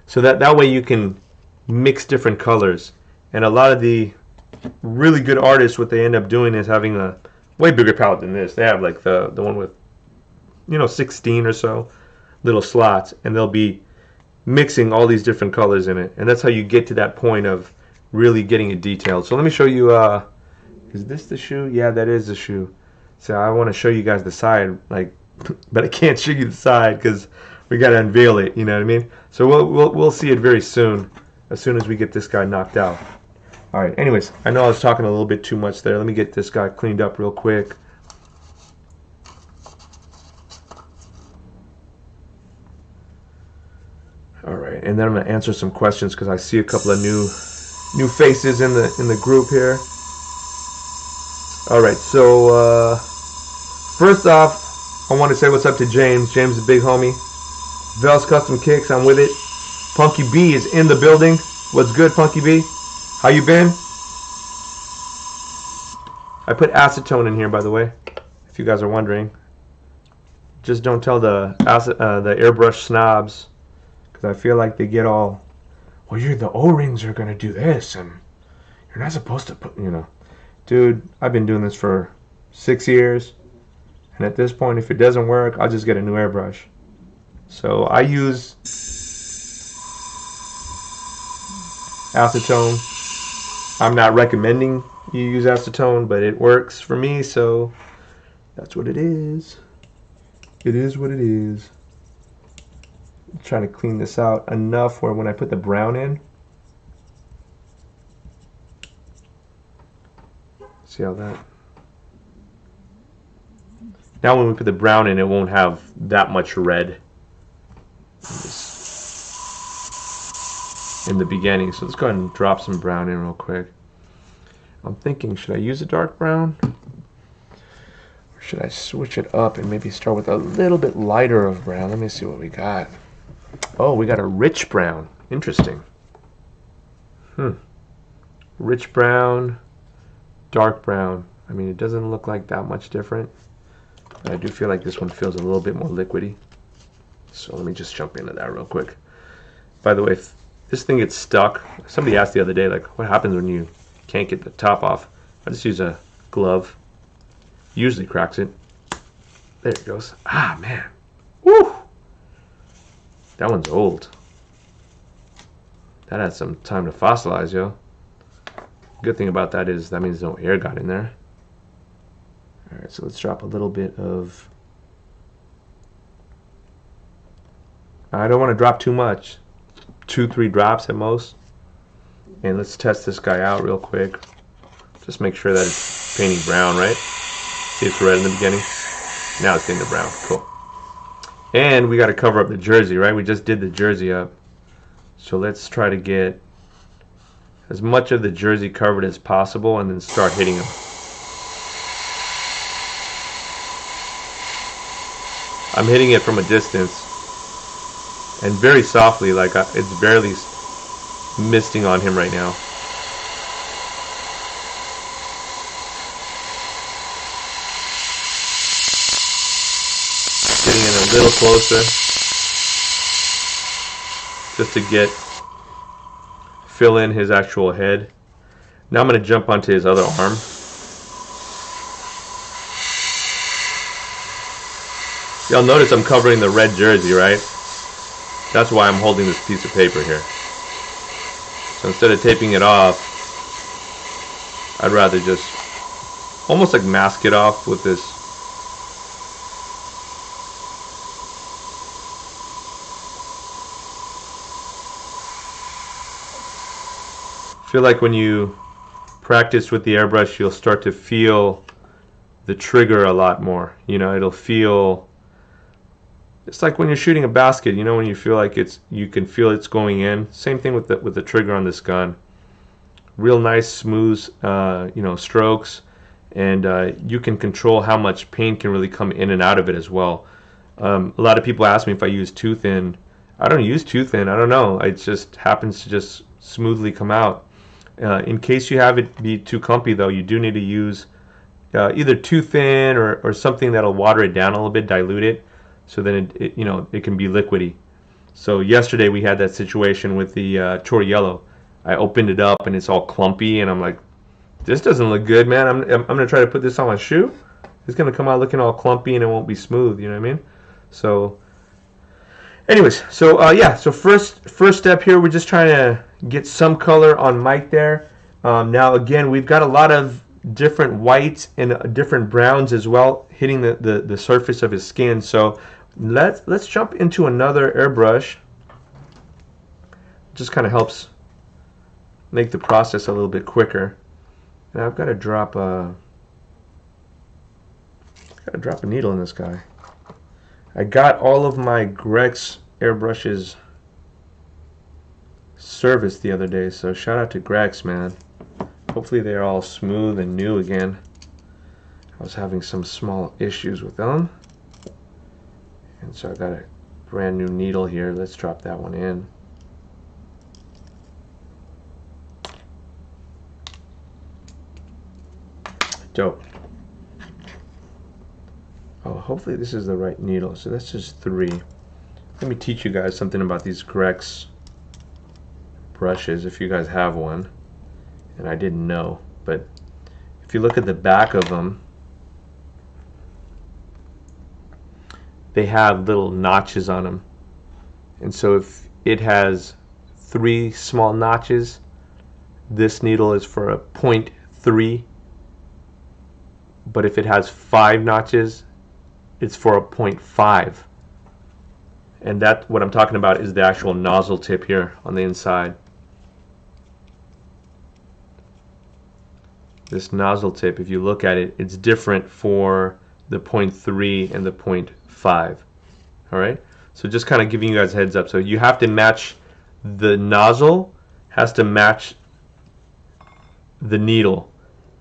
So that way you can mix different colors. And a lot of the really good artists, what they end up doing is having a way bigger palette than this. They have like the one with, you know, 16 or so little slots, and they'll be mixing all these different colors in it. And that's how you get to that point of really getting it detailed. So let me show you, is this the shoe? Yeah, that is the shoe. So I want to show you guys the side, like, but I can't show you the side because we got to unveil it, you know what I mean? So we'll see it very soon as we get this guy knocked out. All right, anyways, I know I was talking a little bit too much there. Let me get this guy cleaned up real quick. All right, and then I'm going to answer some questions because I see a couple of new faces in the group here. All right, so first off, I want to say what's up to James. James is a big homie. Vel's Custom Kicks, I'm with it. Punky B is in the building. What's good, Punky B? How you been? I put acetone in here, by the way, if you guys are wondering. Just don't tell the airbrush snobs, because I feel like they get all, well, the O-rings are going to do this, and you're not supposed to put, you know. Dude, I've been doing this for 6 years, and at this point, if it doesn't work, I'll just get a new airbrush. So I use acetone I'm not recommending you use acetone, but it works for me, so that's what it is. It is what it is. I'm trying to clean this out enough where when I put the brown in, see how that? Now when we put the brown in, it won't have that much red in the beginning. So let's go ahead and drop some brown in real quick. I'm thinking, should I use a dark brown? Or should I switch it up and maybe start with a little bit lighter of brown? Let me see what we got. Oh, we got a rich brown. Interesting. Rich brown, dark brown. I mean, it doesn't look like that much different. But I do feel like this one feels a little bit more liquidy. So let me just jump into that real quick. By the way, if this thing gets stuck, somebody asked the other day, like, what happens when you can't get the top off? I just use a glove. Usually cracks it. There it goes. Ah, man. Woo! That one's old. That had some time to fossilize, yo. Good thing about that is that means no air got in there. Alright, so let's drop a little bit of... I don't want to drop too much. 2-3 drops at most. And let's test this guy out real quick. Just make sure that it's painting brown, right? See, it's red in the beginning. Now it's getting to brown. Cool. And we got to cover up the jersey, right? We just did the jersey up. So let's try to get as much of the jersey covered as possible and then start hitting them. I'm hitting it from a distance and very softly, like it's barely misting on him right now. Getting in a little closer just to fill in his actual head. Now I'm going to jump onto his other arm. You'll notice I'm covering the red jersey, right? That's why I'm holding this piece of paper here. So instead of taping it off, I'd rather just almost like mask it off with this. I feel like when you practice with the airbrush, you'll start to feel the trigger a lot more. You know, it'll feel... It's like when you're shooting a basket, you know, when you feel like you can feel it's going in. Same thing with the trigger on this gun. Real nice, smooth, you know, strokes, and you can control how much paint can really come in and out of it as well. A lot of people ask me if I use too thin. I don't use too thin. I don't know. It just happens to just smoothly come out. In case you have it be too clumpy, though, you do need to use either too thin or something that'll water it down a little bit, dilute it. So then you know, it can be liquidy. So yesterday we had that situation with the Chor Yellow. I opened it up and it's all clumpy, and I'm like, this doesn't look good, man. I'm gonna try to put this on my shoe. It's gonna come out looking all clumpy and it won't be smooth. You know what I mean? So, anyways, so yeah. So first step here, we're just trying to get some color on Mike there. Now again, we've got a lot of different whites and different browns as well hitting the surface of his skin. So let's jump into another airbrush. Just kind of helps make the process a little bit quicker. And I've got to drop a needle in this guy. I got all of my Grex airbrushes serviced the other day, so shout out to Grex, man. Hopefully they're all smooth and new again. I was having some small issues with them. And so I got a brand new needle here. Let's drop that one in. Dope. Oh, hopefully this is the right needle. So that's just 3. Let me teach you guys something about these Grex brushes if you guys have one. And I didn't know, but if you look at the back of them, they have little notches on them. And so if it has 3 small notches, This needle is for a 0.3, but if it has 5 notches, it's for a 0.5. And that, what I'm talking about, is the actual nozzle tip here on the inside. This nozzle tip, if you look at it, it's different for the 0.3 and the 0.5. Alright? So just kind of giving you guys a heads up. So you have to match, the nozzle has to match the needle.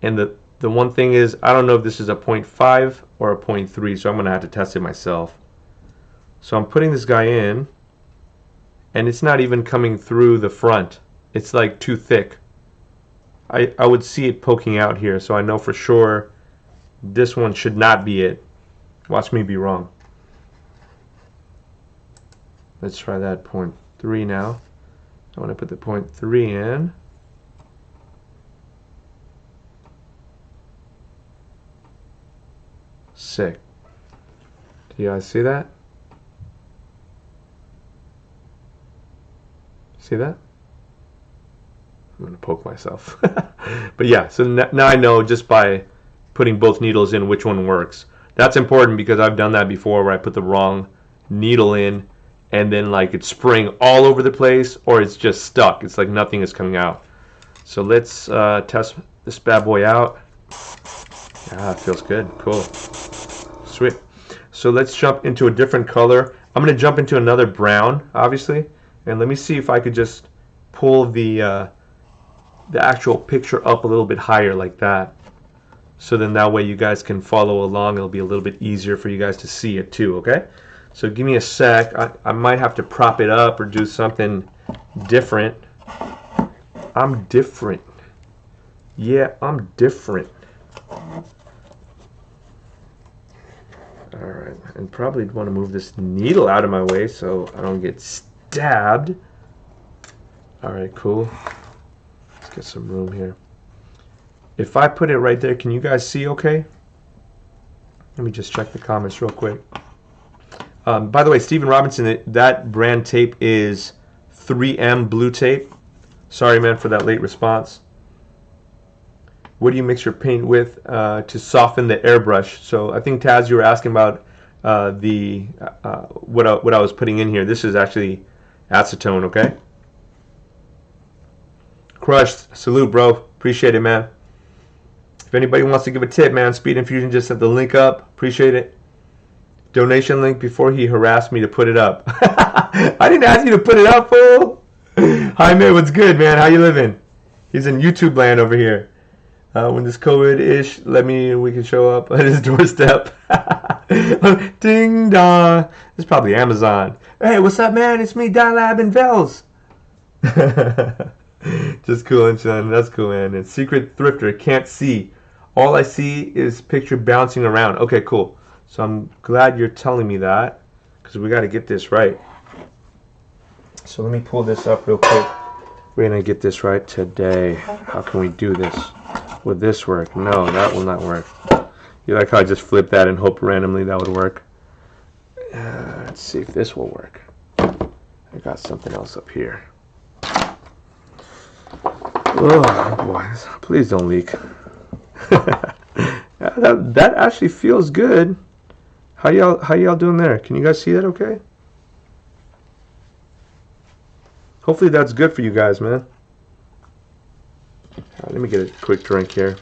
And the one thing is, I don't know if this is a 0.5 or a 0.3, so I'm going to have to test it myself. So I'm putting this guy in, and it's not even coming through the front. It's like too thick. I would see it poking out here, so I know for sure this one should not be it. Watch me be wrong. Let's try that 0.3 now. I want to put the 0.3 in. Sick. Do you guys see that? See that? I'm going to poke myself. But yeah, so now I know just by putting both needles in which one works. That's important because I've done that before where I put the wrong needle in and then like it's spraying all over the place, or it's just stuck. It's like nothing is coming out. So let's test this bad boy out. Ah, it feels good. Cool. Sweet. So let's jump into a different color. I'm going to jump into another brown, obviously. And let me see if I could just pull the actual picture up a little bit higher like that. So then that way you guys can follow along. It'll be a little bit easier for you guys to see it too, okay? So give me a sec. I might have to prop it up or do something different. I'm different. Yeah, I'm different. Alright, and probably want to move this needle out of my way so I don't get stabbed. Alright, cool. Let's get some room here. If I put it right there, can you guys see okay? Let me just check the comments real quick. By the way, Stephen Robinson, that brand tape is 3M blue tape. Sorry, man, for that late response. What do you mix your paint with to soften the airbrush? So I think, Taz, you were asking about what I was putting in here. This is actually acetone, okay? Crushed. Salute, bro. Appreciate it, man. If anybody wants to give a tip, man, Speed Infusion just set the link up. Appreciate it. Donation link before he harassed me to put it up. I didn't ask you to put it up, fool. Hi, man. What's good, man? How you living? He's in YouTube land over here. When this COVID-ish, we can show up at his doorstep. Ding dong. It's probably Amazon. Hey, what's up, man? It's me, Lab and Vels. Just cool and chilling. That's cool, man. And Secret Thrifter, can't see. All I see is picture bouncing around. Okay, cool. So I'm glad you're telling me that, because we got to get this right. So let me pull this up real quick. We're going to get this right today. How can we do this? Will this work? No, that will not work. You like how I just flipped that and hope randomly that would work? Let's see if this will work. I got something else up here. Oh boy, please don't leak. that actually feels good. How y'all doing there? Can you guys see that okay? Hopefully that's good for you guys, man. Let me get a quick drink here.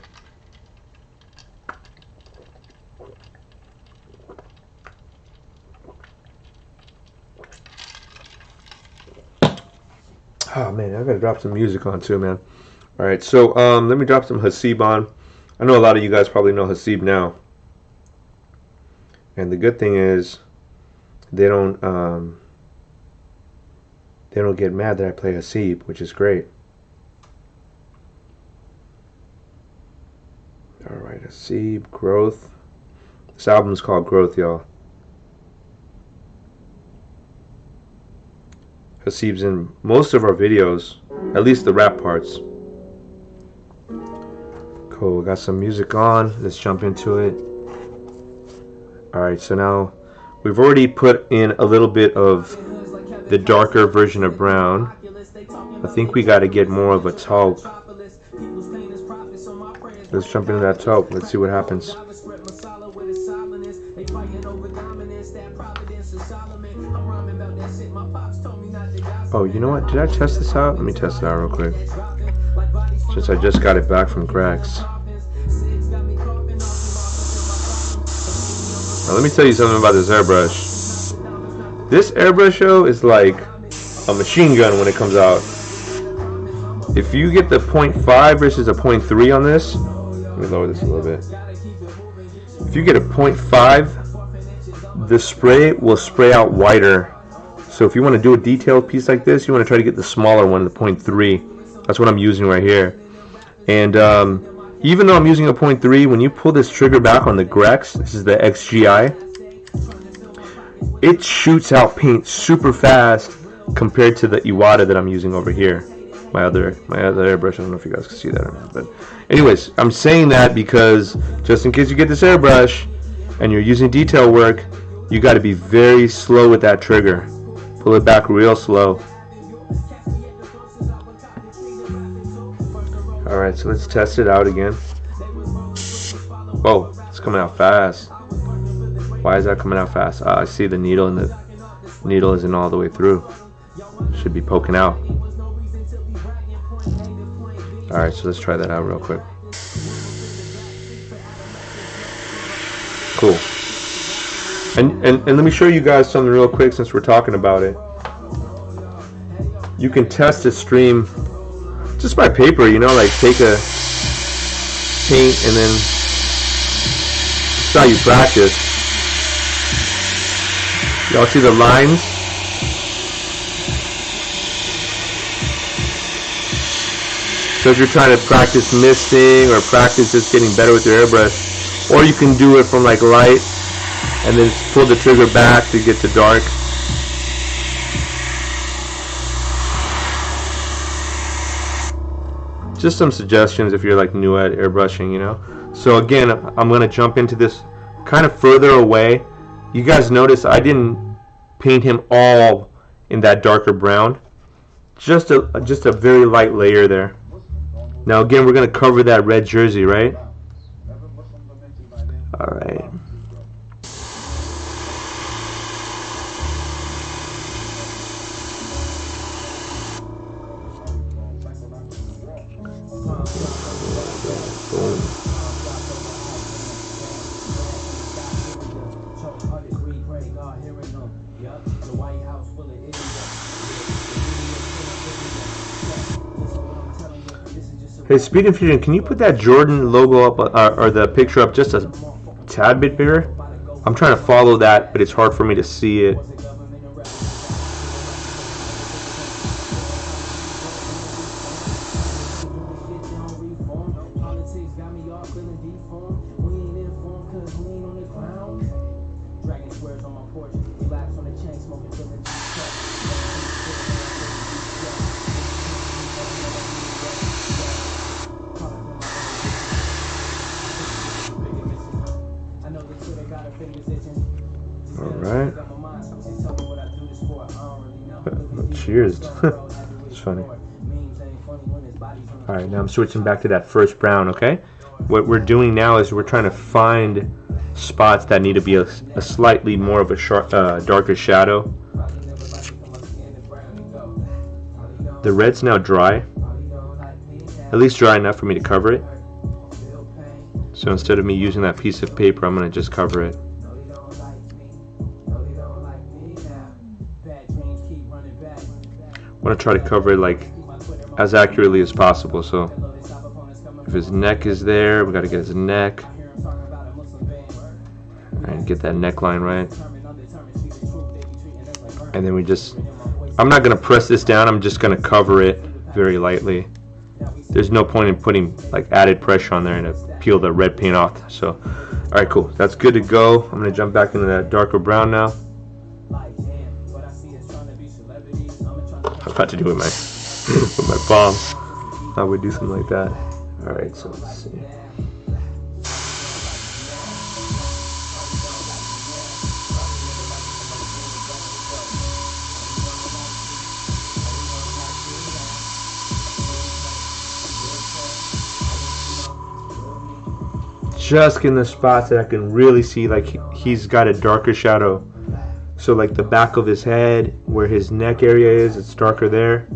Oh man, I gotta drop some music on too, man. Alright, so let me drop some Hasib on. I know a lot of you guys probably know Hasib now. And the good thing is they don't get mad that I play Hasib, which is great. Alright, Hasib, Growth. This album is called Growth, y'all. Hasib's in most of our videos, at least the rap parts. Cool, we got some music on. Let's jump into it. Alright, so now we've already put in a little bit of the darker version of brown. I think we got to get more of a taupe Let's jump into that taupe. Let's see what happens. Oh, you know what? Did I test this out? Let me test it out real quick. Since I just got it back from Greg's. Now, let me tell you something about this airbrush. This airbrush show is like a machine gun when it comes out. If you get the 0.5 versus a 0.3 on this, let me lower this a little bit. If you get a 0.5, the spray will spray out wider. So if you want to do a detailed piece like this, you want to try to get the smaller one, the 0.3. That's what I'm using right here. And even though I'm using a 0.3, when you pull this trigger back on the Grex, this is the XGI, it shoots out paint super fast compared to the Iwata that I'm using over here. My other airbrush. I don't know if you guys can see that or not, but anyways, I'm saying that because just in case you get this airbrush and you're using detail work, you got to be very slow with that trigger. Pull it back real slow. Alright, so let's test it out again. Whoa, it's coming out fast. Why is that coming out fast? I see the needle, and the needle isn't all the way through. Should be poking out. Alright, so let's try that out real quick. Cool. And let me show you guys something real quick since we're talking about it. You can test the stream just by paper, you know, like take a paint and then that's how you practice. Y'all see the lines? So if you're trying to practice misting or practice just getting better with your airbrush, or you can do it from like light and then pull the trigger back to get to dark. Just some suggestions if you're like new at airbrushing, you know. So again, I'm going to jump into this kind of further away. You guys notice I didn't paint him all in that darker brown. Just a very light layer there. Now again, we're going to cover that red jersey, right? All right. Boom. Hey, Speed and Fusion, can you put that Jordan logo up or the picture up just a tad bit bigger? I'm trying to follow that, but it's hard for me to see it. Alright. Cheers. It's funny. Alright, now I'm switching back to that first brown, okay? What we're doing now is we're trying to find spots that need to be a slightly more of a darker shadow. The red's now dry. At least dry enough for me to cover it. So instead of me using that piece of paper, I'm going to just cover it. I want to try to cover it like as accurately as possible. So if his neck is there, we got to get his neck and get that neckline right. And then we just, I'm not going to press this down, I'm just going to cover it very lightly. There's no point in putting like added pressure on there and to peel the red paint off. So alright, cool, that's good to go. I'm going to jump back into that darker brown now. I was about to do it with my palm. I would do something like that. Alright, so let's see. just in the spots that I can really see, like he's got a darker shadow. So like the back of his head, where his neck area is, it's darker there.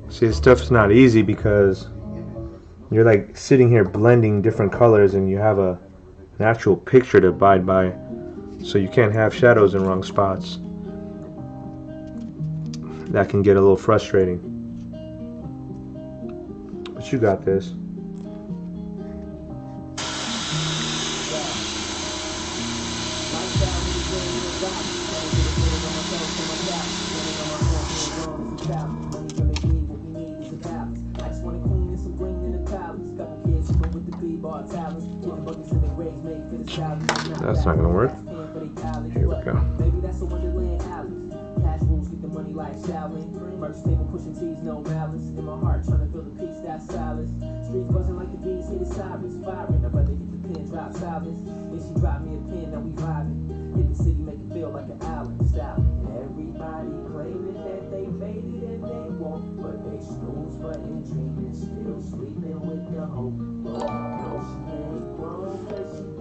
See, this stuff's not easy because you're like sitting here blending different colors and you have an actual picture to abide by, so you can't have shadows in wrong spots. That can get a little frustrating, but you got this. That's not gonna work. Here we go.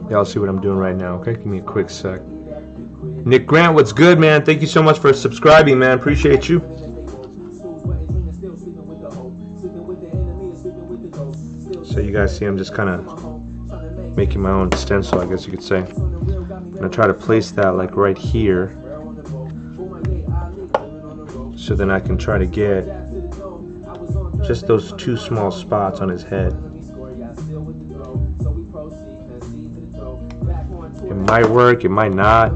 Y'all see what I'm doing right now, okay? Give me a quick sec. Nick Grant, what's good, man? Thank you so much for subscribing, man. Appreciate you. So you guys see I'm just kind of making my own stencil, I guess you could say. I'm going to try to place that like right here, so then I can try to get just those two small spots on his head. It might work, it might not,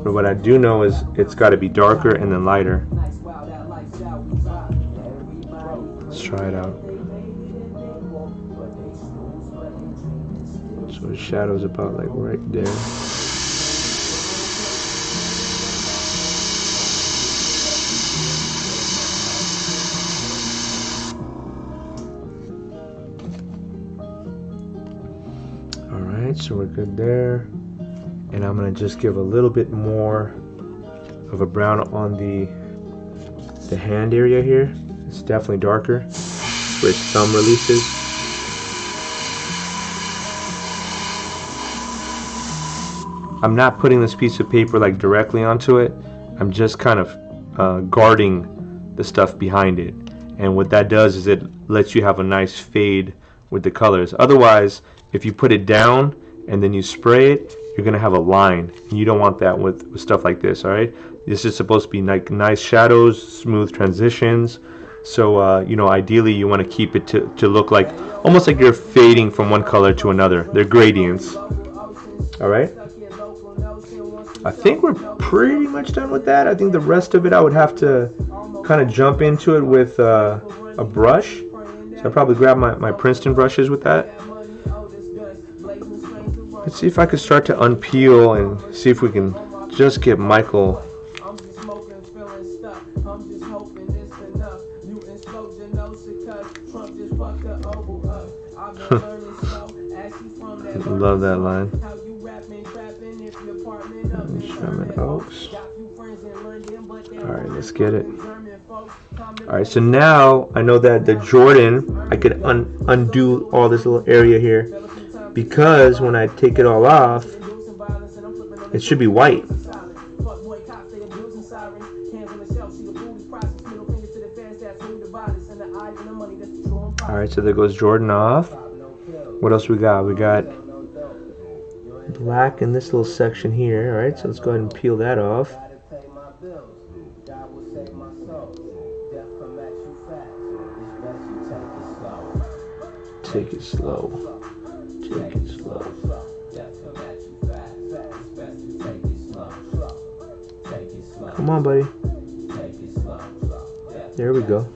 but what I do know is it's got to be darker and then lighter. Let's try it out. So the shadow's about like right there. So we're good there, and I'm gonna just give a little bit more of a brown on the hand area here. It's definitely darker where his thumb releases. I'm not putting this piece of paper like directly onto it. I'm just kind of guarding the stuff behind it, and what that does is it lets you have a nice fade with the colors. Otherwise, if you put it down and then you spray it, you're gonna have a line, and you don't want that with stuff like this. All right, this is supposed to be like nice shadows, smooth transitions. So you know, ideally you want to keep it to look like almost like you're fading from one color to another. They're gradients. All right, I think we're pretty much done with that. I think the rest of it I would have to kind of jump into it with a brush. So I'll probably grab my Princeton brushes with that. Let's see if I could start to unpeel and see if we can just get Michael. Love that line. Sherman Oaks. Alright, let's get it. Alright, so now I know that the Jordan, I could undo all this little area here, because when I take it all off, it should be white. Alright, so there goes Jordan off. What else we got? We got black in this little section here. Alright, so let's go ahead and peel that off. Take it slow. Take it slow. Come on, buddy. There we go.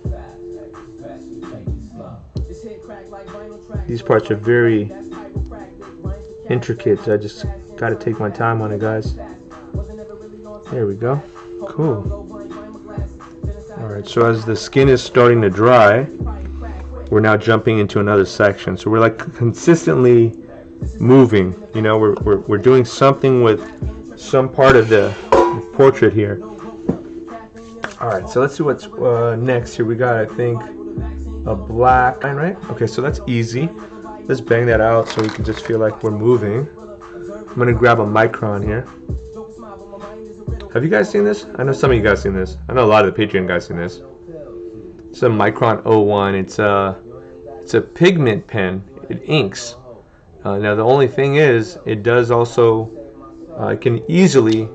These parts are very intricate, so I just Gotta take my time on it, guys. There we go. Cool. Alright, so as the skin is starting to dry, we're now jumping into another section. So we're like consistently moving. You know, we're doing something with some part of the portrait here. Alright, so let's see what's next here. We got, I think, a black line, right? Okay, so that's easy. Let's bang that out so we can just feel like we're moving. I'm going to grab a micron here. Have you guys seen this? I know some of you guys seen this. I know a lot of the Patreon guys seen this. It's a Micron 01. It's a pigment pen. It inks. Now the only thing is, it does also, it can easily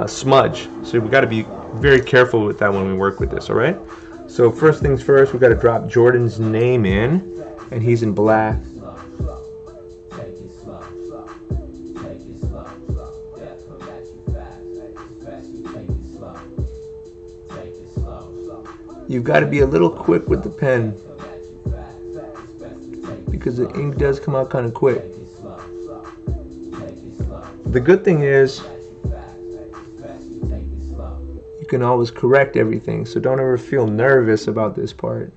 smudge. So we got to be very careful with that when we work with this. All right. So first things first, we got to drop Jordan's name in, and he's in black. You've got to be a little quick with the pen because the ink does come out kind of quick. The good thing is you can always correct everything, so don't ever feel nervous about this part.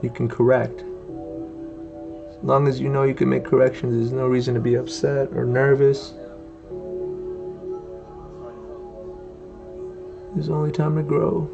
You can correct. As long as you know you can make corrections, there's no reason to be upset or nervous. There's only time to grow.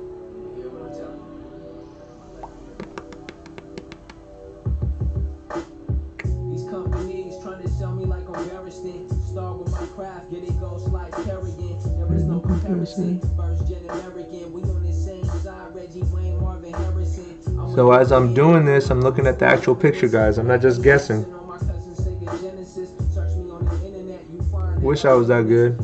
These companies trying to sell me like I'm embarrassing. Start with my craft, get it goes like carrying. There is no comparison. First gen American, we on the same side. Reggie Wayne, Marvin Harrison. So as I'm doing this, I'm looking at the actual picture, guys. I'm not just guessing. Wish I was that good.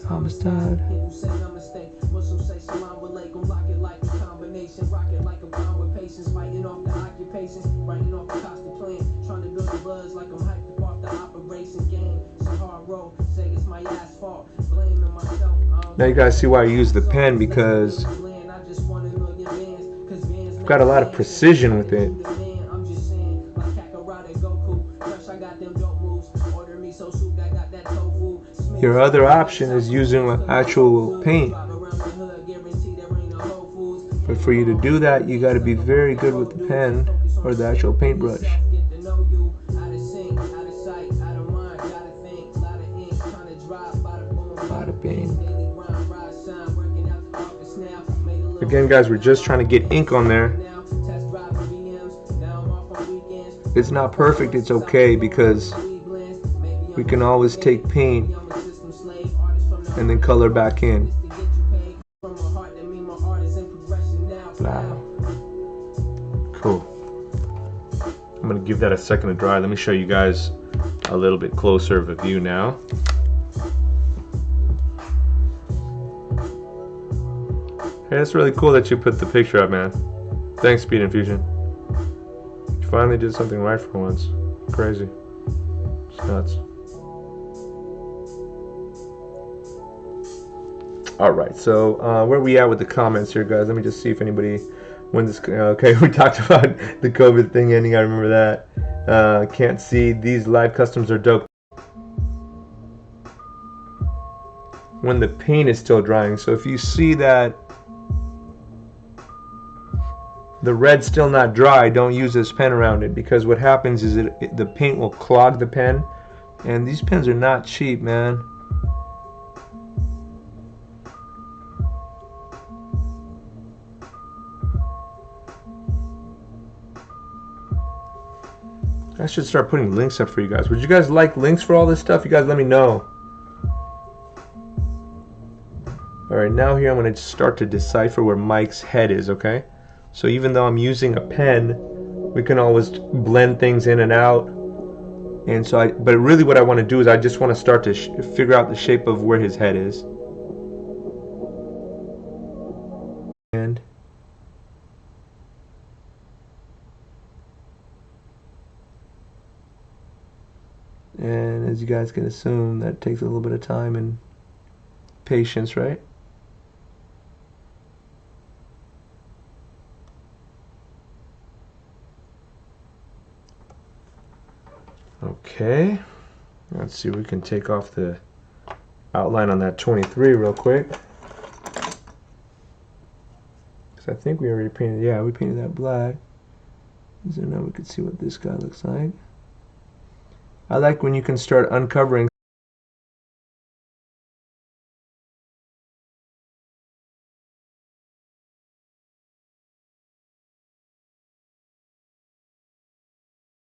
Homicide. Now you guys see why I use the pen, because I've got a lot of precision with it. Your other option is using actual paint. But for you to do that, you got to be very good with the pen or the actual paintbrush. Bada bing. Again, guys, we're just trying to get ink on there. It's not perfect, it's okay, because we can always take paint and then color back in. Wow. Cool. I'm going to give that a second to dry. Let me show you guys a little bit closer of a view now. Hey, that's really cool that you put the picture up, man. Thanks, Speed Infusion. You finally did something right for once. Crazy. It's nuts. Alright, so where are we at with the comments here, guys? Let me just see if anybody, when this, okay, we talked about the COVID thing ending, I remember that. Can't see, these live customs are dope. When the paint is still drying, so if you see that the red's still not dry, don't use this pen around it, because what happens is the paint will clog the pen, and these pens are not cheap, man. I should start putting links up for you guys. Would you guys like links for all this stuff? You guys let me know. Alright, now here I'm going to start to decipher where Mike's head is, okay? So even though I'm using a pen, we can always blend things in and out. And so but really what I want to do is I just want to start to figure out the shape of where his head is. And as you guys can assume, that takes a little bit of time and patience, right? Okay, let's see, we can take off the outline on that 23 real quick. Because I think we already painted, yeah, we painted that black. So now we can see what this guy looks like. I like when you can start uncovering